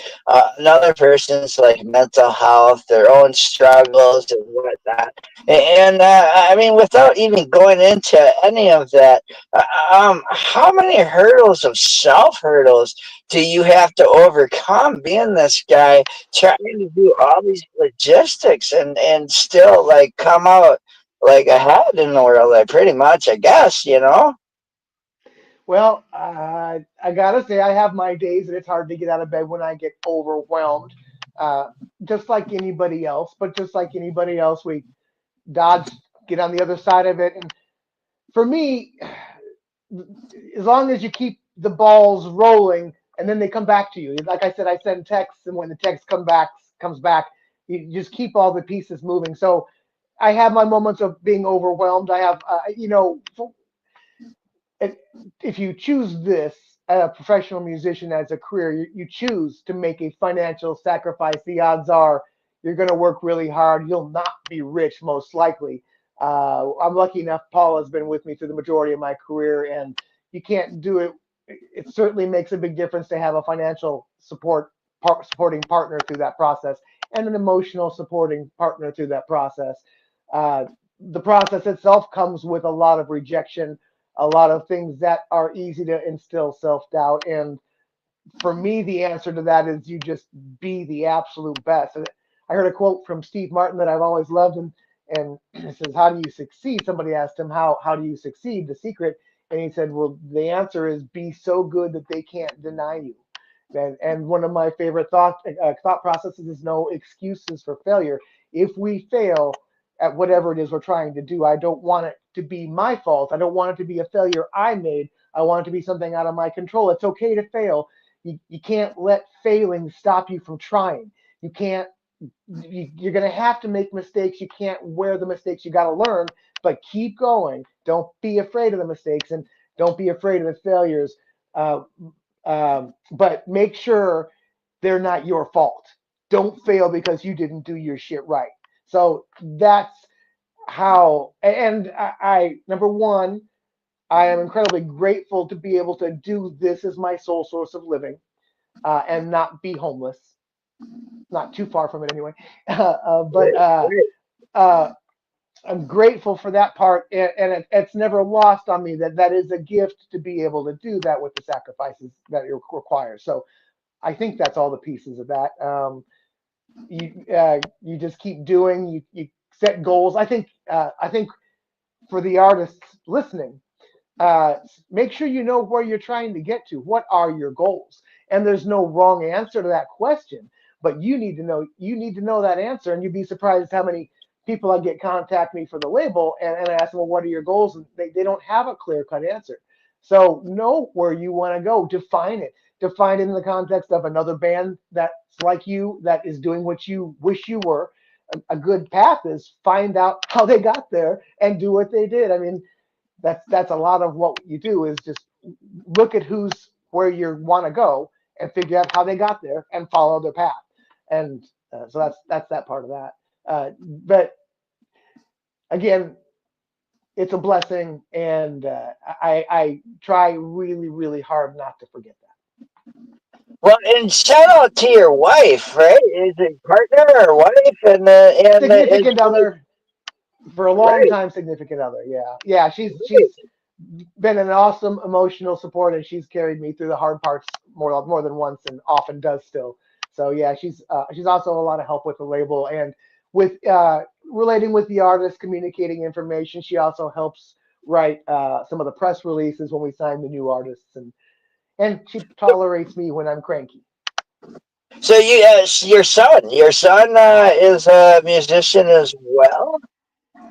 another person's like mental health, their own struggles, and whatnot. And I mean, without even going into any of that, how many hurdles of self hurdles do you have to overcome being this guy trying to do all these logistics and still like come out like ahead in the world? Like pretty much, I guess, you know. Well, I gotta say, I have my days and it's hard to get out of bed when I get overwhelmed. Uh, just like anybody else, but just like anybody else, we dodge, get on the other side of it. And for me, as long as you keep the balls rolling and then they come back to you, like I said, I send texts, and when the text comes back, you just keep all the pieces moving. So I have my moments of being overwhelmed. I have, if you choose this as a professional musician as a career, you choose to make a financial sacrifice. The odds are you're going to work really hard. You'll not be rich, most likely. I'm lucky enough. Paul has been with me through the majority of my career, and you can't do it. It certainly makes a big difference to have a financial supporting partner through that process, and an emotional supporting partner through that process. Uh, the process itself comes with a lot of rejection, a lot of things that are easy to instill self doubt, and for me, the answer to that is you just be the absolute best. And I heard a quote from Steve Martin that I've always loved, and it says, "How do you succeed?" Somebody asked him, "How do you succeed?" The secret, and he said, "Well, the answer is be so good that they can't deny you." And one of my favorite thought processes is no excuses for failure. If we fail at whatever it is we're trying to do, I don't want it to be my fault. I don't want it to be a failure I made. I want it to be something out of my control. It's okay to fail. You can't let failing stop you from trying. You can't. You're going to have to make mistakes. You can't wear the mistakes. You got to learn, but keep going. Don't be afraid of the mistakes, and don't be afraid of the failures. Uh, but make sure they're not your fault. Don't fail because you didn't do your shit right. So that's how. And I number one, I am incredibly grateful to be able to do this as my sole source of living, and not be homeless. Not too far from it anyway. But uh, I'm grateful for that part, and it's never lost on me that that is a gift to be able to do that with the sacrifices that it requires. So I think that's all the pieces of that. You just keep doing. You set goals. I think for the artists listening, uh, make sure you know where you're trying to get to. What are your goals? And there's no wrong answer to that question, but you need to know. You need to know that answer, and you'd be surprised how many people I get contact me for the label, and I ask them, well, what are your goals? And they don't have a clear cut answer. So know where you want to go. Define it. Define it in the context of another band that's like you, that is doing what you wish you were. A good path is find out how they got there and do what they did. I mean, that's a lot of what you do is just look at who's where you want to go and figure out how they got there and follow their path. And so that's that part of that. But again, it's a blessing, and I try really really hard not to forget that. Well, and shout out to your wife, right? Is it partner or wife? And it's Significant like, other for a long right, time. Significant other, yeah, yeah. She's right. been an awesome emotional support, and she's carried me through the hard parts more than once, and often does still. So yeah, she's also a lot of help with the label and with relating with the artist, communicating information. She also helps write some of the press releases when we sign the new artists, and she tolerates me when I'm cranky. So your son is a musician as well.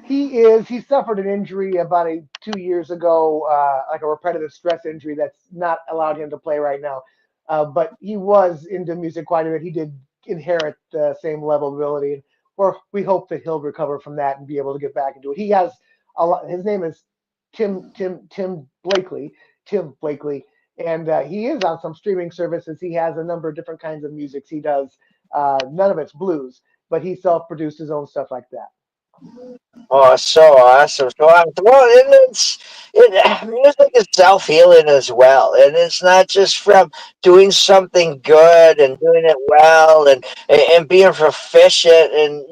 He suffered an injury about 2 years ago, like a repetitive stress injury that's not allowed him to play right now. But he was into music quite a bit. He did inherit the same level of ability, and we hope that he'll recover from that and be able to get back into it. He has a lot. His name is Tim Blakely, and he is on some streaming services. He has a number of different kinds of musics he does. None of it's blues, but he self-produced his own stuff like that. Oh, so awesome, so awesome. Well, and music is self healing as well, and it's not just from doing something good and doing it well and being proficient, and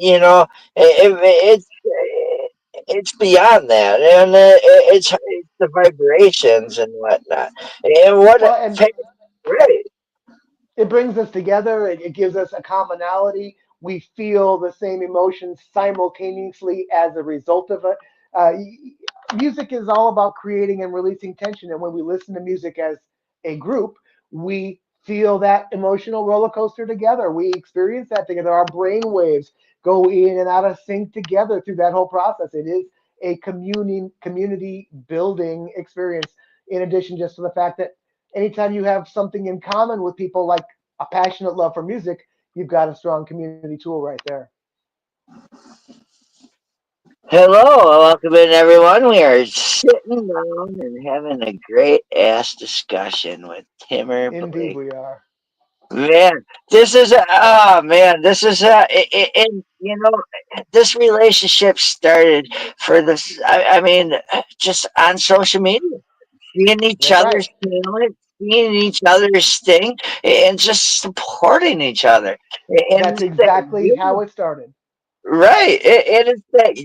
it's beyond that, and it's the vibrations and whatnot, and what Well, and right. it brings us together. It gives us a commonality. We feel the same emotions simultaneously as a result of it. Music is all about creating and releasing tension, and when we listen to music as a group, we feel that emotional roller coaster together. We experience that together. Our brain waves go in and out of sync together through that whole process. It is a community building experience. In addition, just to the fact that anytime you have something in common with people like a passionate love for music, you've got a strong community tool right there. Hello, welcome in everyone. We are sitting down and having a great ass discussion with Timmer Indeed, Blake. we are. Man, this is a, oh man, this is a, and you know, this relationship started for this. I mean, just on social media, seeing each That's right. other's talent, seeing each other's thing, and just supporting each other. And That's it's that exactly how it started. right. It is that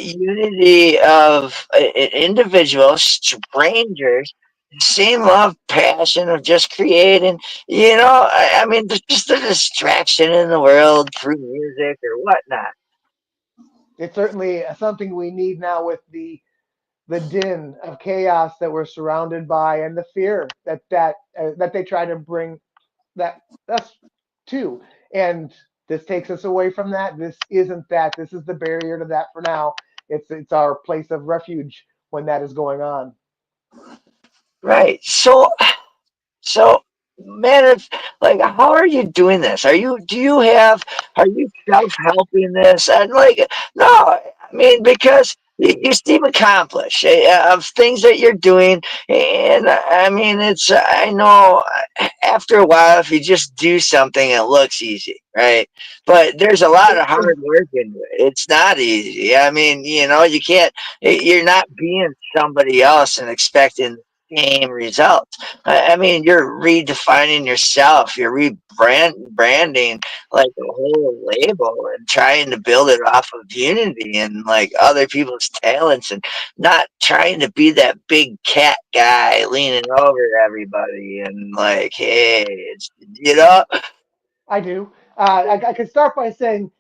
unity of individuals, strangers, same love, passion of just creating. I mean, there's just a distraction in the world through music or whatnot. It's certainly something we need now with the din of chaos that we're surrounded by and the fear that they try to bring that us to. And this takes us away from that. This isn't that. This is the barrier to that for now. It's our place of refuge when that is going on. Right. So, man, if like, how are you doing this? Are you self-helping this? And like, no, I mean, because you seem accomplished of things that you're doing. And I mean, I know after a while, if you just do something, it looks easy, right? But there's a lot It, of hard work into it. It's not easy. I mean, you're not being somebody else and expecting the same results. I mean, you're redefining yourself. You're branding like the whole label and trying to build it off of unity and like other people's talents and not trying to be that big cat guy leaning over everybody and like, hey, I do. I could start by saying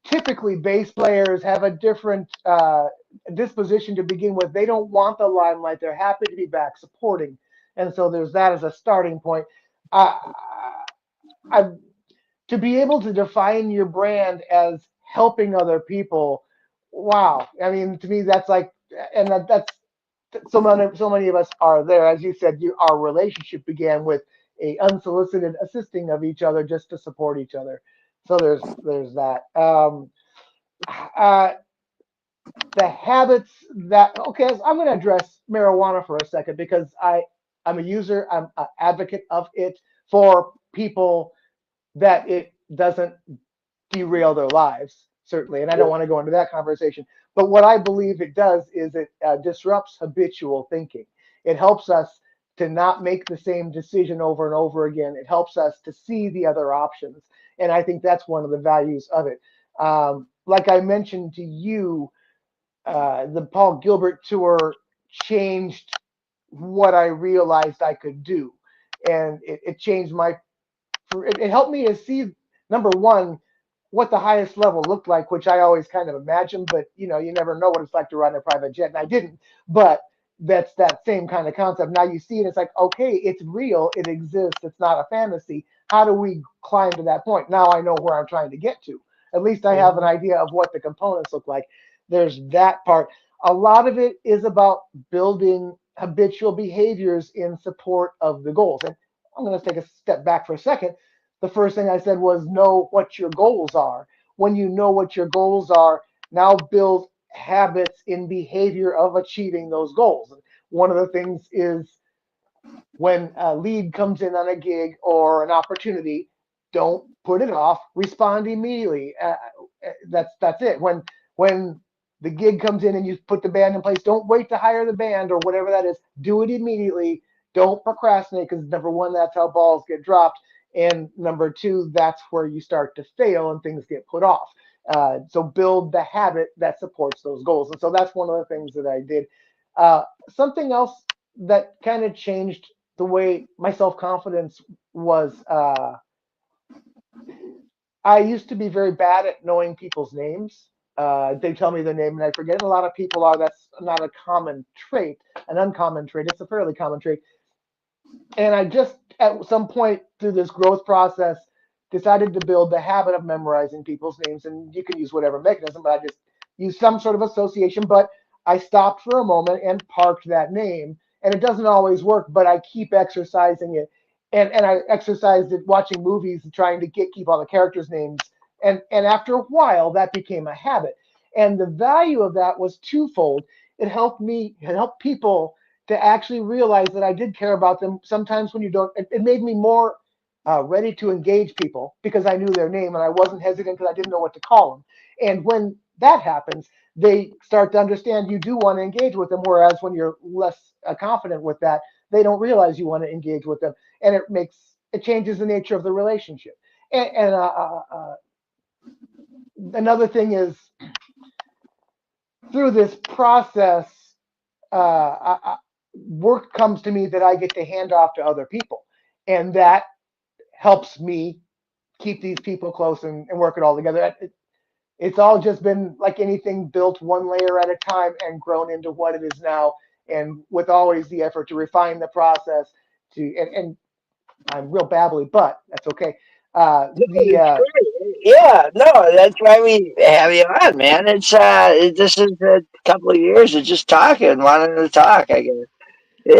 typically bass players have a different disposition to begin with. They don't want the limelight. They're happy to be back supporting, and so there's that as a starting point. Uh, I to be able to define your brand as helping other people. Wow, I mean, to me, that's like, and that's so many of us are there. As you said, our relationship began with a unsolicited assisting of each other just to support each other. So there's that. Uh, the habits that okay, I'm going to address marijuana for a second because I'm a user, I'm an advocate of it for people that it doesn't derail their lives, certainly. And I don't want to go into that conversation. But what I believe it does is it disrupts habitual thinking. It helps us to not make the same decision over and over again. It helps us to see the other options. And I think that's one of the values of it. Like I mentioned to you, the Paul Gilbert tour changed what I realized I could do. And it changed it helped me to see, number one, what the highest level looked like, which I always kind of imagined, but you never know what it's like to run a private jet, and I didn't. But that's that same kind of concept. Now you see it, it's like, okay, it's real, it exists, it's not a fantasy. How do we climb to that point? Now I know where I'm trying to get to. At least I have an Mhm. idea of what the components look like. There's that part. A lot of it is about building habitual behaviors in support of the goals. And I'm going to take a step back for a second. The first thing I said was know what your goals are. When you know what your goals are, now build habits in behavior of achieving those goals. One of the things is when a lead comes in on a gig or an opportunity, don't put it off. Respond immediately. That's it. When the gig comes in and you put the band in place, don't wait to hire the band or whatever that is. Do it immediately. Don't procrastinate because number one, that's how balls get dropped, and number two, that's where you start to fail and things get put off. So build the habit that supports those goals, and so that's one of the things that I did. Something else that kind of changed the way my self confidence was. I used to be very bad at knowing people's names. They tell me their name and I forget. A lot of people are. That's not a common trait, an uncommon trait. It's a fairly common trait. And I just, at some point through this growth process, decided to build the habit of memorizing people's names. And you can use whatever mechanism, but I just use some sort of association. But I stopped for a moment and parked that name. And it doesn't always work, but I keep exercising it. And I exercised it watching movies and trying to keep all the characters' names. And after a while, that became a habit. And the value of that was twofold. It helped people to actually realize that I did care about them. Sometimes when you don't, it made me more. ready to engage people because I knew their name and I wasn't hesitant because I didn't know what to call them. And when that happens, they start to understand you do want to engage with them. Whereas when you're less confident with that, they don't realize you want to engage with them, and it changes the nature of the relationship. And another thing is through this process, work comes to me that I get to hand off to other people, and that helps me keep these people close and work it all together. It's all just been like anything, built one layer at a time and grown into what it is now, and with always the effort to refine the process. And I'm real babbly, but that's okay. No, The it's great. Yeah, no, that's why we have you on, man. This is a couple of years of just talking, wanting to talk, I guess.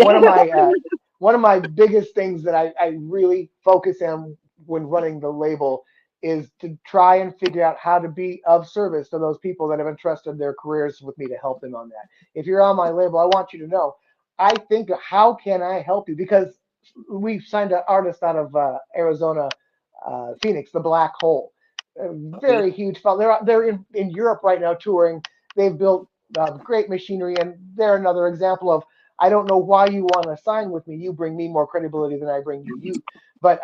one of my one of my biggest things that I really focus on when running the label is to try and figure out how to be of service to those people that have entrusted their careers with me to help them on that. If you're on my label, I want you to know I think how can I help you, because we've signed an artist out of Arizona, Phoenix, the Black Hole, a Okay. very huge fellow. They're in Europe right now touring. They've built great machinery, and they're another example of I don't know why you want to sign with me. You bring me more credibility than I bring you. But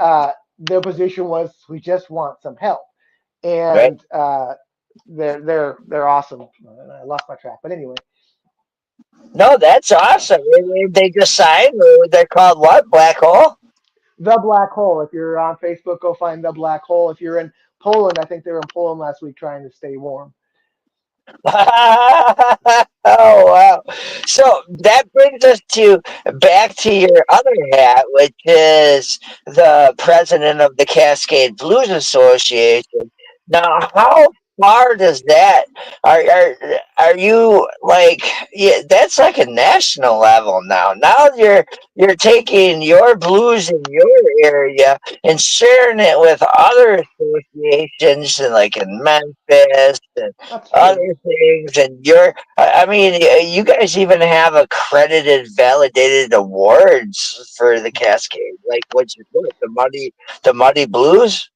their position was we just want some help, Right? and they're awesome. I lost my track, but anyway, No, that's awesome. They just signed, or they're called what? Black Hole? the Black Hole. If you're on Facebook, go find the Black Hole. If you're in Poland, I think they were in Poland last week trying to stay warm. Oh wow! So that brings us to back to your other hat, which is the president of the Cascade Blues Association. Now, how far does that? Are are you like? Yeah, that's like a national level now. Now you're taking your blues in your area and sharing it with other associations, and like in Memphis and That's true. other things. And I mean, you guys even have accredited, validated awards for the Cascade. Like, what's your what, the Muddy Blues?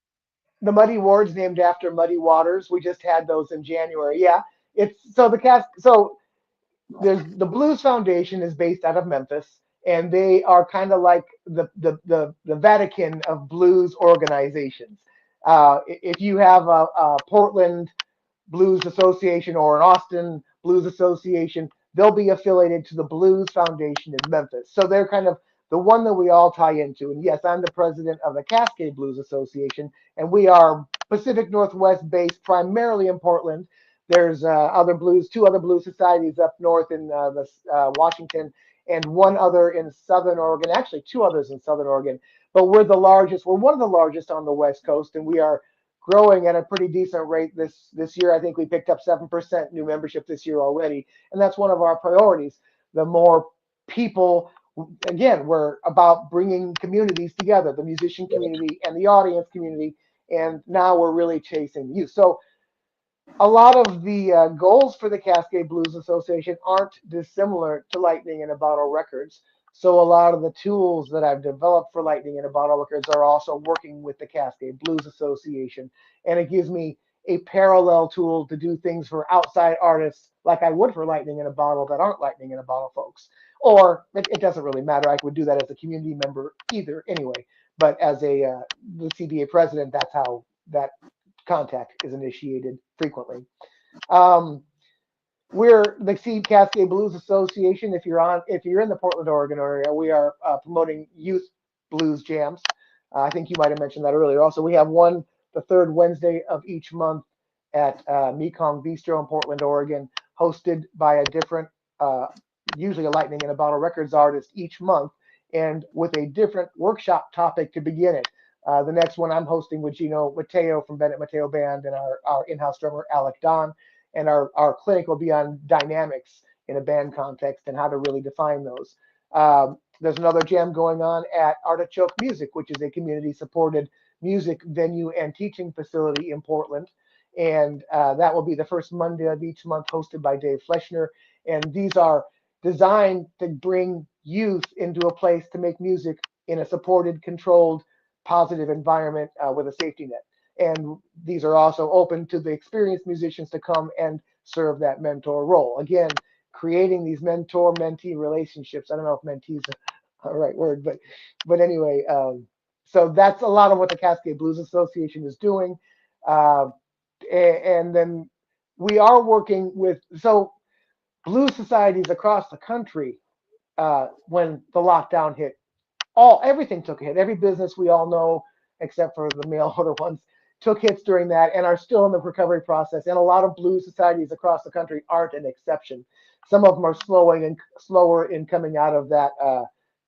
The Muddy Ward's named after Muddy Waters. We just had those in January. Yeah, it's so the cast. So there's the Blues Foundation is based out of Memphis, and they are kind of like the Vatican of blues organizations. If you have a Portland Blues Association or an Austin Blues Association, they'll be affiliated to the Blues Foundation in Memphis. So they're kind of the one that we all tie into. And yes, I'm the president of the Cascade Blues Association, and we are Pacific Northwest based primarily in Portland. There's two other blues societies up north in Washington, and one other in Southern Oregon. Actually, two others in Southern Oregon. But we're the largest. We're one of the largest on the West Coast, and we are growing at a pretty decent rate this year. I think we picked up 7% new membership this year already, and that's one of our priorities. The more people, again, we're about bringing communities together, the musician community and the audience community, and now we're really chasing youth. So a lot of the goals for the Cascade Blues Association aren't dissimilar to Lightning in a Bottle Records. So a lot of the tools that I've developed for Lightning in a Bottle Records are also working with the Cascade Blues Association, and it gives me a parallel tool to do things for outside artists like I would for Lightning in a Bottle that aren't Lightning in a Bottle folks. Or it doesn't really matter. I would do that as a community member either anyway. But as the CBA president, that's how that contact is initiated frequently. Um, we're the Seed Cascade Blues Association. If you're in the Portland, Oregon area, we are promoting youth blues jams. I think you might have mentioned that earlier. Also, we have one the third Wednesday of each month at Mekong Bistro in Portland, Oregon, hosted by a different, uh, usually a Lightning in a Bottle Records artist each month, and with a different workshop topic to begin it. The next one I'm hosting with Gino Mateo from Bennett Mateo Band and our in-house drummer Alec Don, and our clinic will be on dynamics in a band context and how to really define those. There's another jam going on at Artichoke Music, which is a community-supported music venue and teaching facility in Portland, and that will be the first Monday of each month, hosted by Dave Fleschner. And these are designed to bring youth into a place to make music in a supported, controlled positive environment with a safety net. And these are also open to the experienced musicians to come and serve that mentor role. Again, creating these mentor-mentee relationships. I don't know if mentee is a right word, but anyway, so that's a lot of what the Cascade Blues Association is doing. Uh, and then we are working with blues societies across the country when the lockdown hit. Everything took a hit. Every business we all know, except for the mail order ones, took hits during that and are still in the recovery process. And a lot of blues societies across the country aren't an exception. Some of them are slower in coming out of that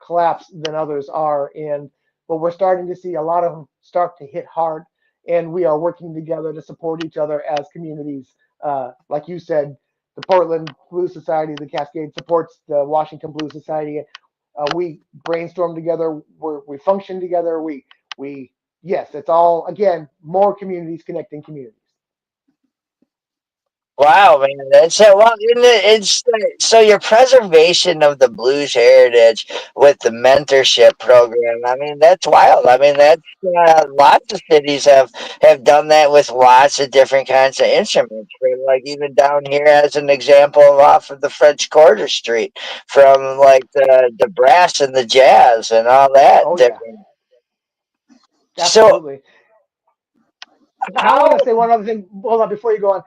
collapse than others are. But we're starting to see a lot of them start to hit hard, and we are working together to support each other as communities. Like you said, the Portland Blues Society, the Cascade supports the Washington Blues Society. We brainstorm together. We function together. We yes, it's all again more communities connecting communities. Wow, man, that's it. Well, so your preservation of the blues heritage with the mentorship program. I mean, that's wild. I mean, that's lots of cities have done that with lots of different kinds of instruments. Like even down here, as an example, off of the French Quarter Street, from like the brass and the jazz and all that Oh yeah, different. So absolutely. I how? want to say one other thing. Hold on, before you go on.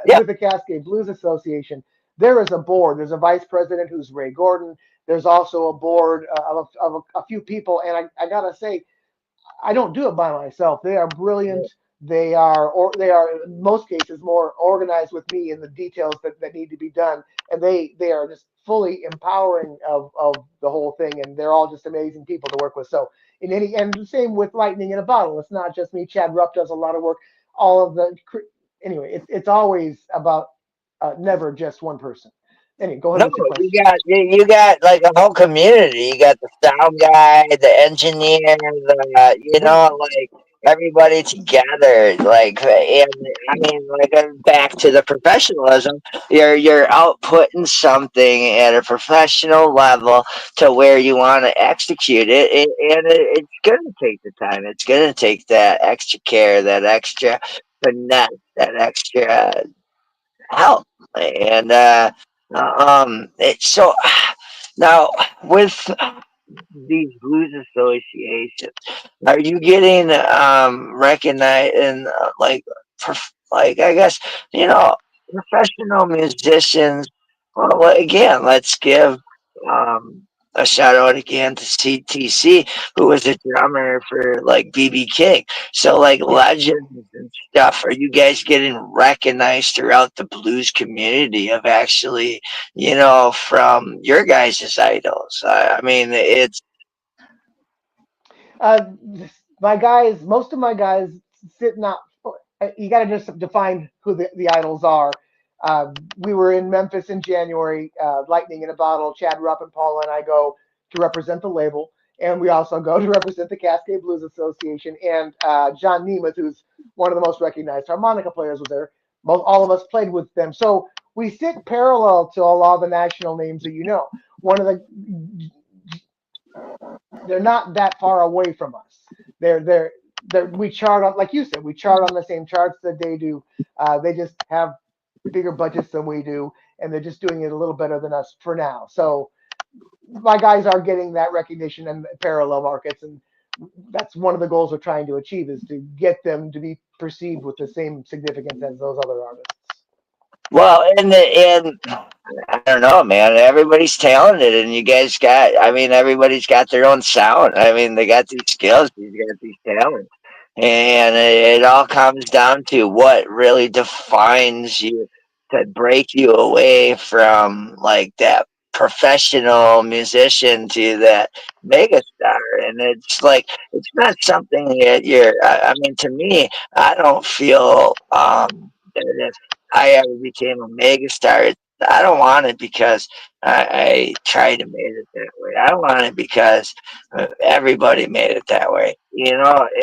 Yeah. With the Cascade Blues Association, there is a board. There's a vice president who's Ray Gordon. There's also a board of a few people, and I gotta say, I don't do it by myself. They are brilliant. They are in most cases more organized with me in the details that need to be done, and they are just fully empowering of the whole thing, and they're all just amazing people to work with. So and the same with Lightning in a Bottle. It's not just me. Chad Rupp does a lot of work. All of the anyway, it's always about never just one person. Anyway, go ahead No, with your you question. got you got like a whole community. You got the sound guy, the engineer, Yeah. like everybody together. Like, and I mean, like back to the professionalism. You're outputting something at a professional level to where you want to execute it, and it's gonna take the time. It's gonna take that extra care, that extra finesse, that extra help, and so now with these blues associations, are you getting recognized in like I guess professional musicians? Well, again, let's give um, a shout out again to CTC, who was a drummer for like BB King. So like Yes. legends and stuff. Are you guys getting recognized throughout the blues community of actually, from your guys' idols? I mean, it's Uh, my guys, most of my guys sit not. You got to just define who the idols are. We were in Memphis in January. Lightning in a Bottle. Chad Rupp and Paula and I go to represent the label, and we also go to represent the Cascade Blues Association. And John Nemeth, who's one of the most recognized harmonica players, was there. All of us played with them, so we sit parallel to a lot of the national names that you know. One of the they're not that far away from us. We chart on, like you said, we chart on the same charts that they do. They just have bigger budgets than we do, and they're just doing it a little better than us for now. So my guys are getting that recognition and parallel markets, and that's one of the goals we're trying to achieve is to get them to be perceived with the same significance as those other artists. well, and I don't know, man. Everybody's talented, and you guys got. I mean, everybody's got their own sound. I mean, they got these skills, you got these talents, and it all comes down to what really defines you to break you away from like that professional musician to that megastar. And it's like it's not something that I mean, to me, I don't feel that if I ever became a megastar, I don't want it because I tried to make it that way. I want it because everybody made it that way,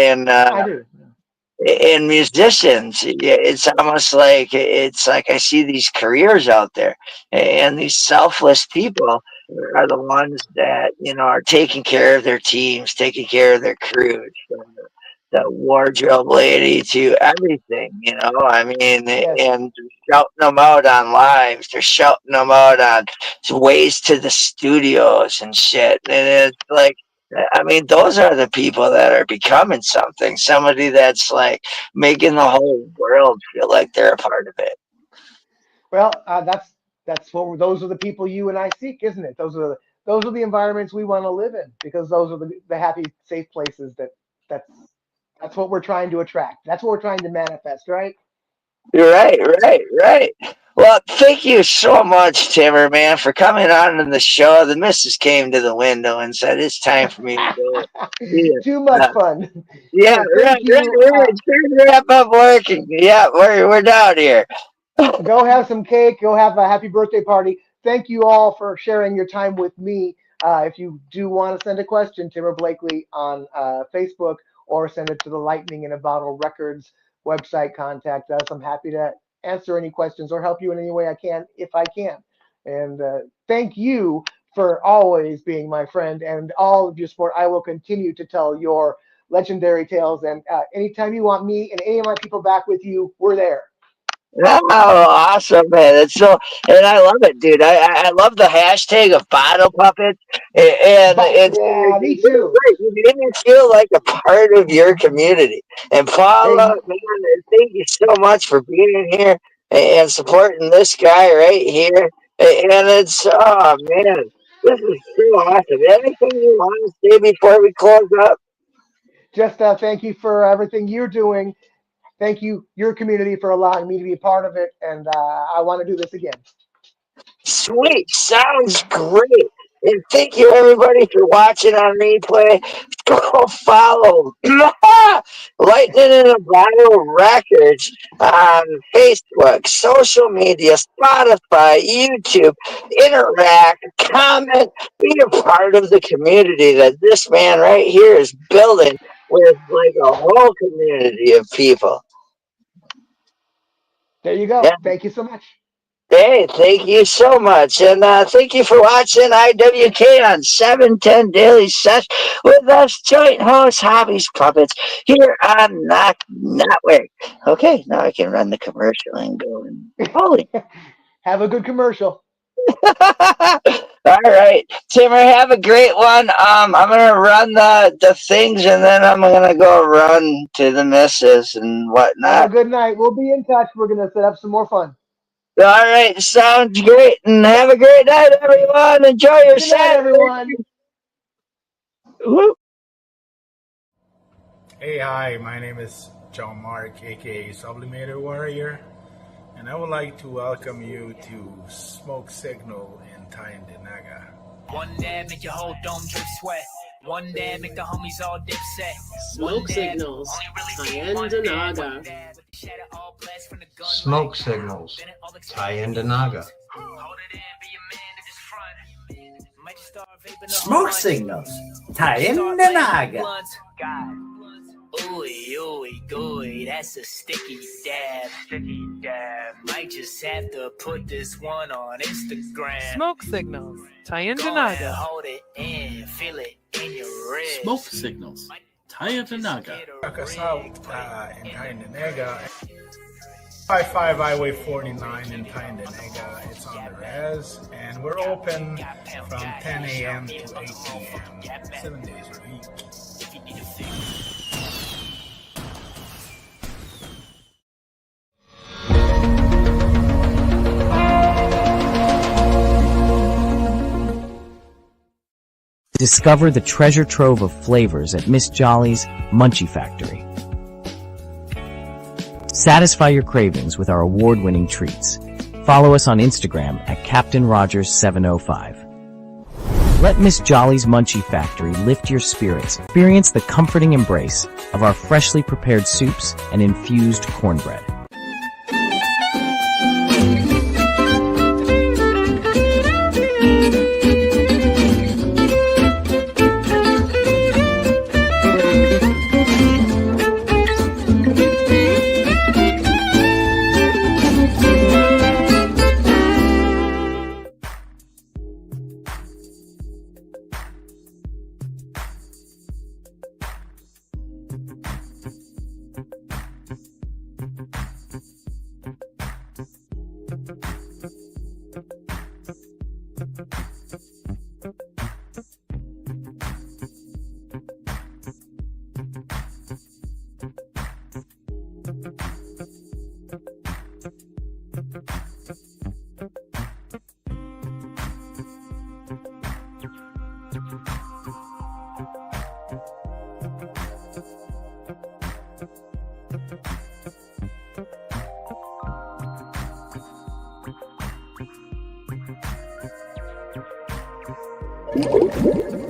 And I do. in musicians, it's like I see these careers out there and these selfless people, are the ones that, are taking care of their teams, taking care of their crews, from the wardrobe lady to everything, I mean, Yes. and they're shouting them out on lives. They're shouting them out on ways to the studios and shit. And it's like, I mean, those are the people that are becoming something. Somebody that's like making the whole world feel like they're a part of it. Well, that's what those are the people you and I seek, isn't it? Those are the environments we want to live in because those are the happy, safe places that's that's what we're trying to attract. That's what we're trying to manifest, right? You're right, right, right. Well, thank you so much, Timmer, man, for coming on to the show. The missus came to the window and said, "It's time for me to go." Yeah, Too much uh, fun. yeah, Well, right, thank right, you. right. It's time to wrap up working. Yeah, we're down here. Go have some cake. Go have a happy birthday party. Thank you all for sharing your time with me. If you do want to send a question, Timur Blakely on Facebook, or send it to the Lightning in a Bottle Records website, contact us. I'm happy to answer any questions or help you in any way I can if I can. And thank you for always being my friend and all of your support. I will continue to tell your legendary tales. And anytime you want me and any of my people back with you, we're there. Oh, awesome, man. It's so, and I love it, dude. I love the hashtag of bottle puppets. And it's Yeah, me really too. great. You made me feel like a part of your community. And Paula, Hey, man, thank you so much for being here and supporting this guy right here. And it's, oh, man, this is so awesome. Anything you want to say before we close up? just thank you for everything you're doing. Thank you, your community, for allowing me to be a part of it. And I want to do this again. Sweet. Sounds great. And thank you, everybody, for watching on replay. Go follow Lightning in a Bottle Records on Facebook, social media, Spotify, YouTube. Interact, comment, be a part of the community that this man right here is building with like a whole community of people. There you go. Yeah. Thank you so much. Hey, thank you so much. And thank you for watching IWK on 710 Daily Sesh with us joint hosts, Hobbies Puppets, here on Knock Network. Okay, now I can run the commercial and go and holy. Have a good commercial. All right, Timmer, have a great one. I'm gonna run the things and then I'm gonna go run to the missus and Have a whatnot. good night. We'll be in touch. We're going to set up some more fun. All right, sounds great. And have a great night, everyone. Enjoy your Good night, Saturday. everyone. Woo. Hey, hi, my name is John Mark, aka Sublimator Warrior, and I would like to welcome you to Smoke Signal in Tyndinaga. One dab make your whole dome drip sweat. One dab make the homies all dip set. Smoke Signals, Tyndinaga. Smoke Signals, Tyndinaga. Smoke Signals, Tyndinaga. Ooey, ooey, gooey, that's a sticky dab. Sticky dab. Might just have to put this one on Instagram. Smoke Signals, Go ahead, Tyndinaga. hold it in, feel it in your wrist. Smoke Signals, Tyndinaga. Check us out in Tyndinaga. 55 Highway 49 in Tyndinaga. It's on the res, and we're open from 10 a.m. to 8 p.m. 7 days a week. If you need a fix. Discover the treasure trove of flavors at Miss Jolly's Munchie Factory. Satisfy your cravings with our award-winning treats. Follow us on Instagram at Captain Rogers 705. Let Miss Jolly's Munchie Factory lift your spirits. Experience the comforting embrace of our freshly prepared soups and infused cornbread. Naga.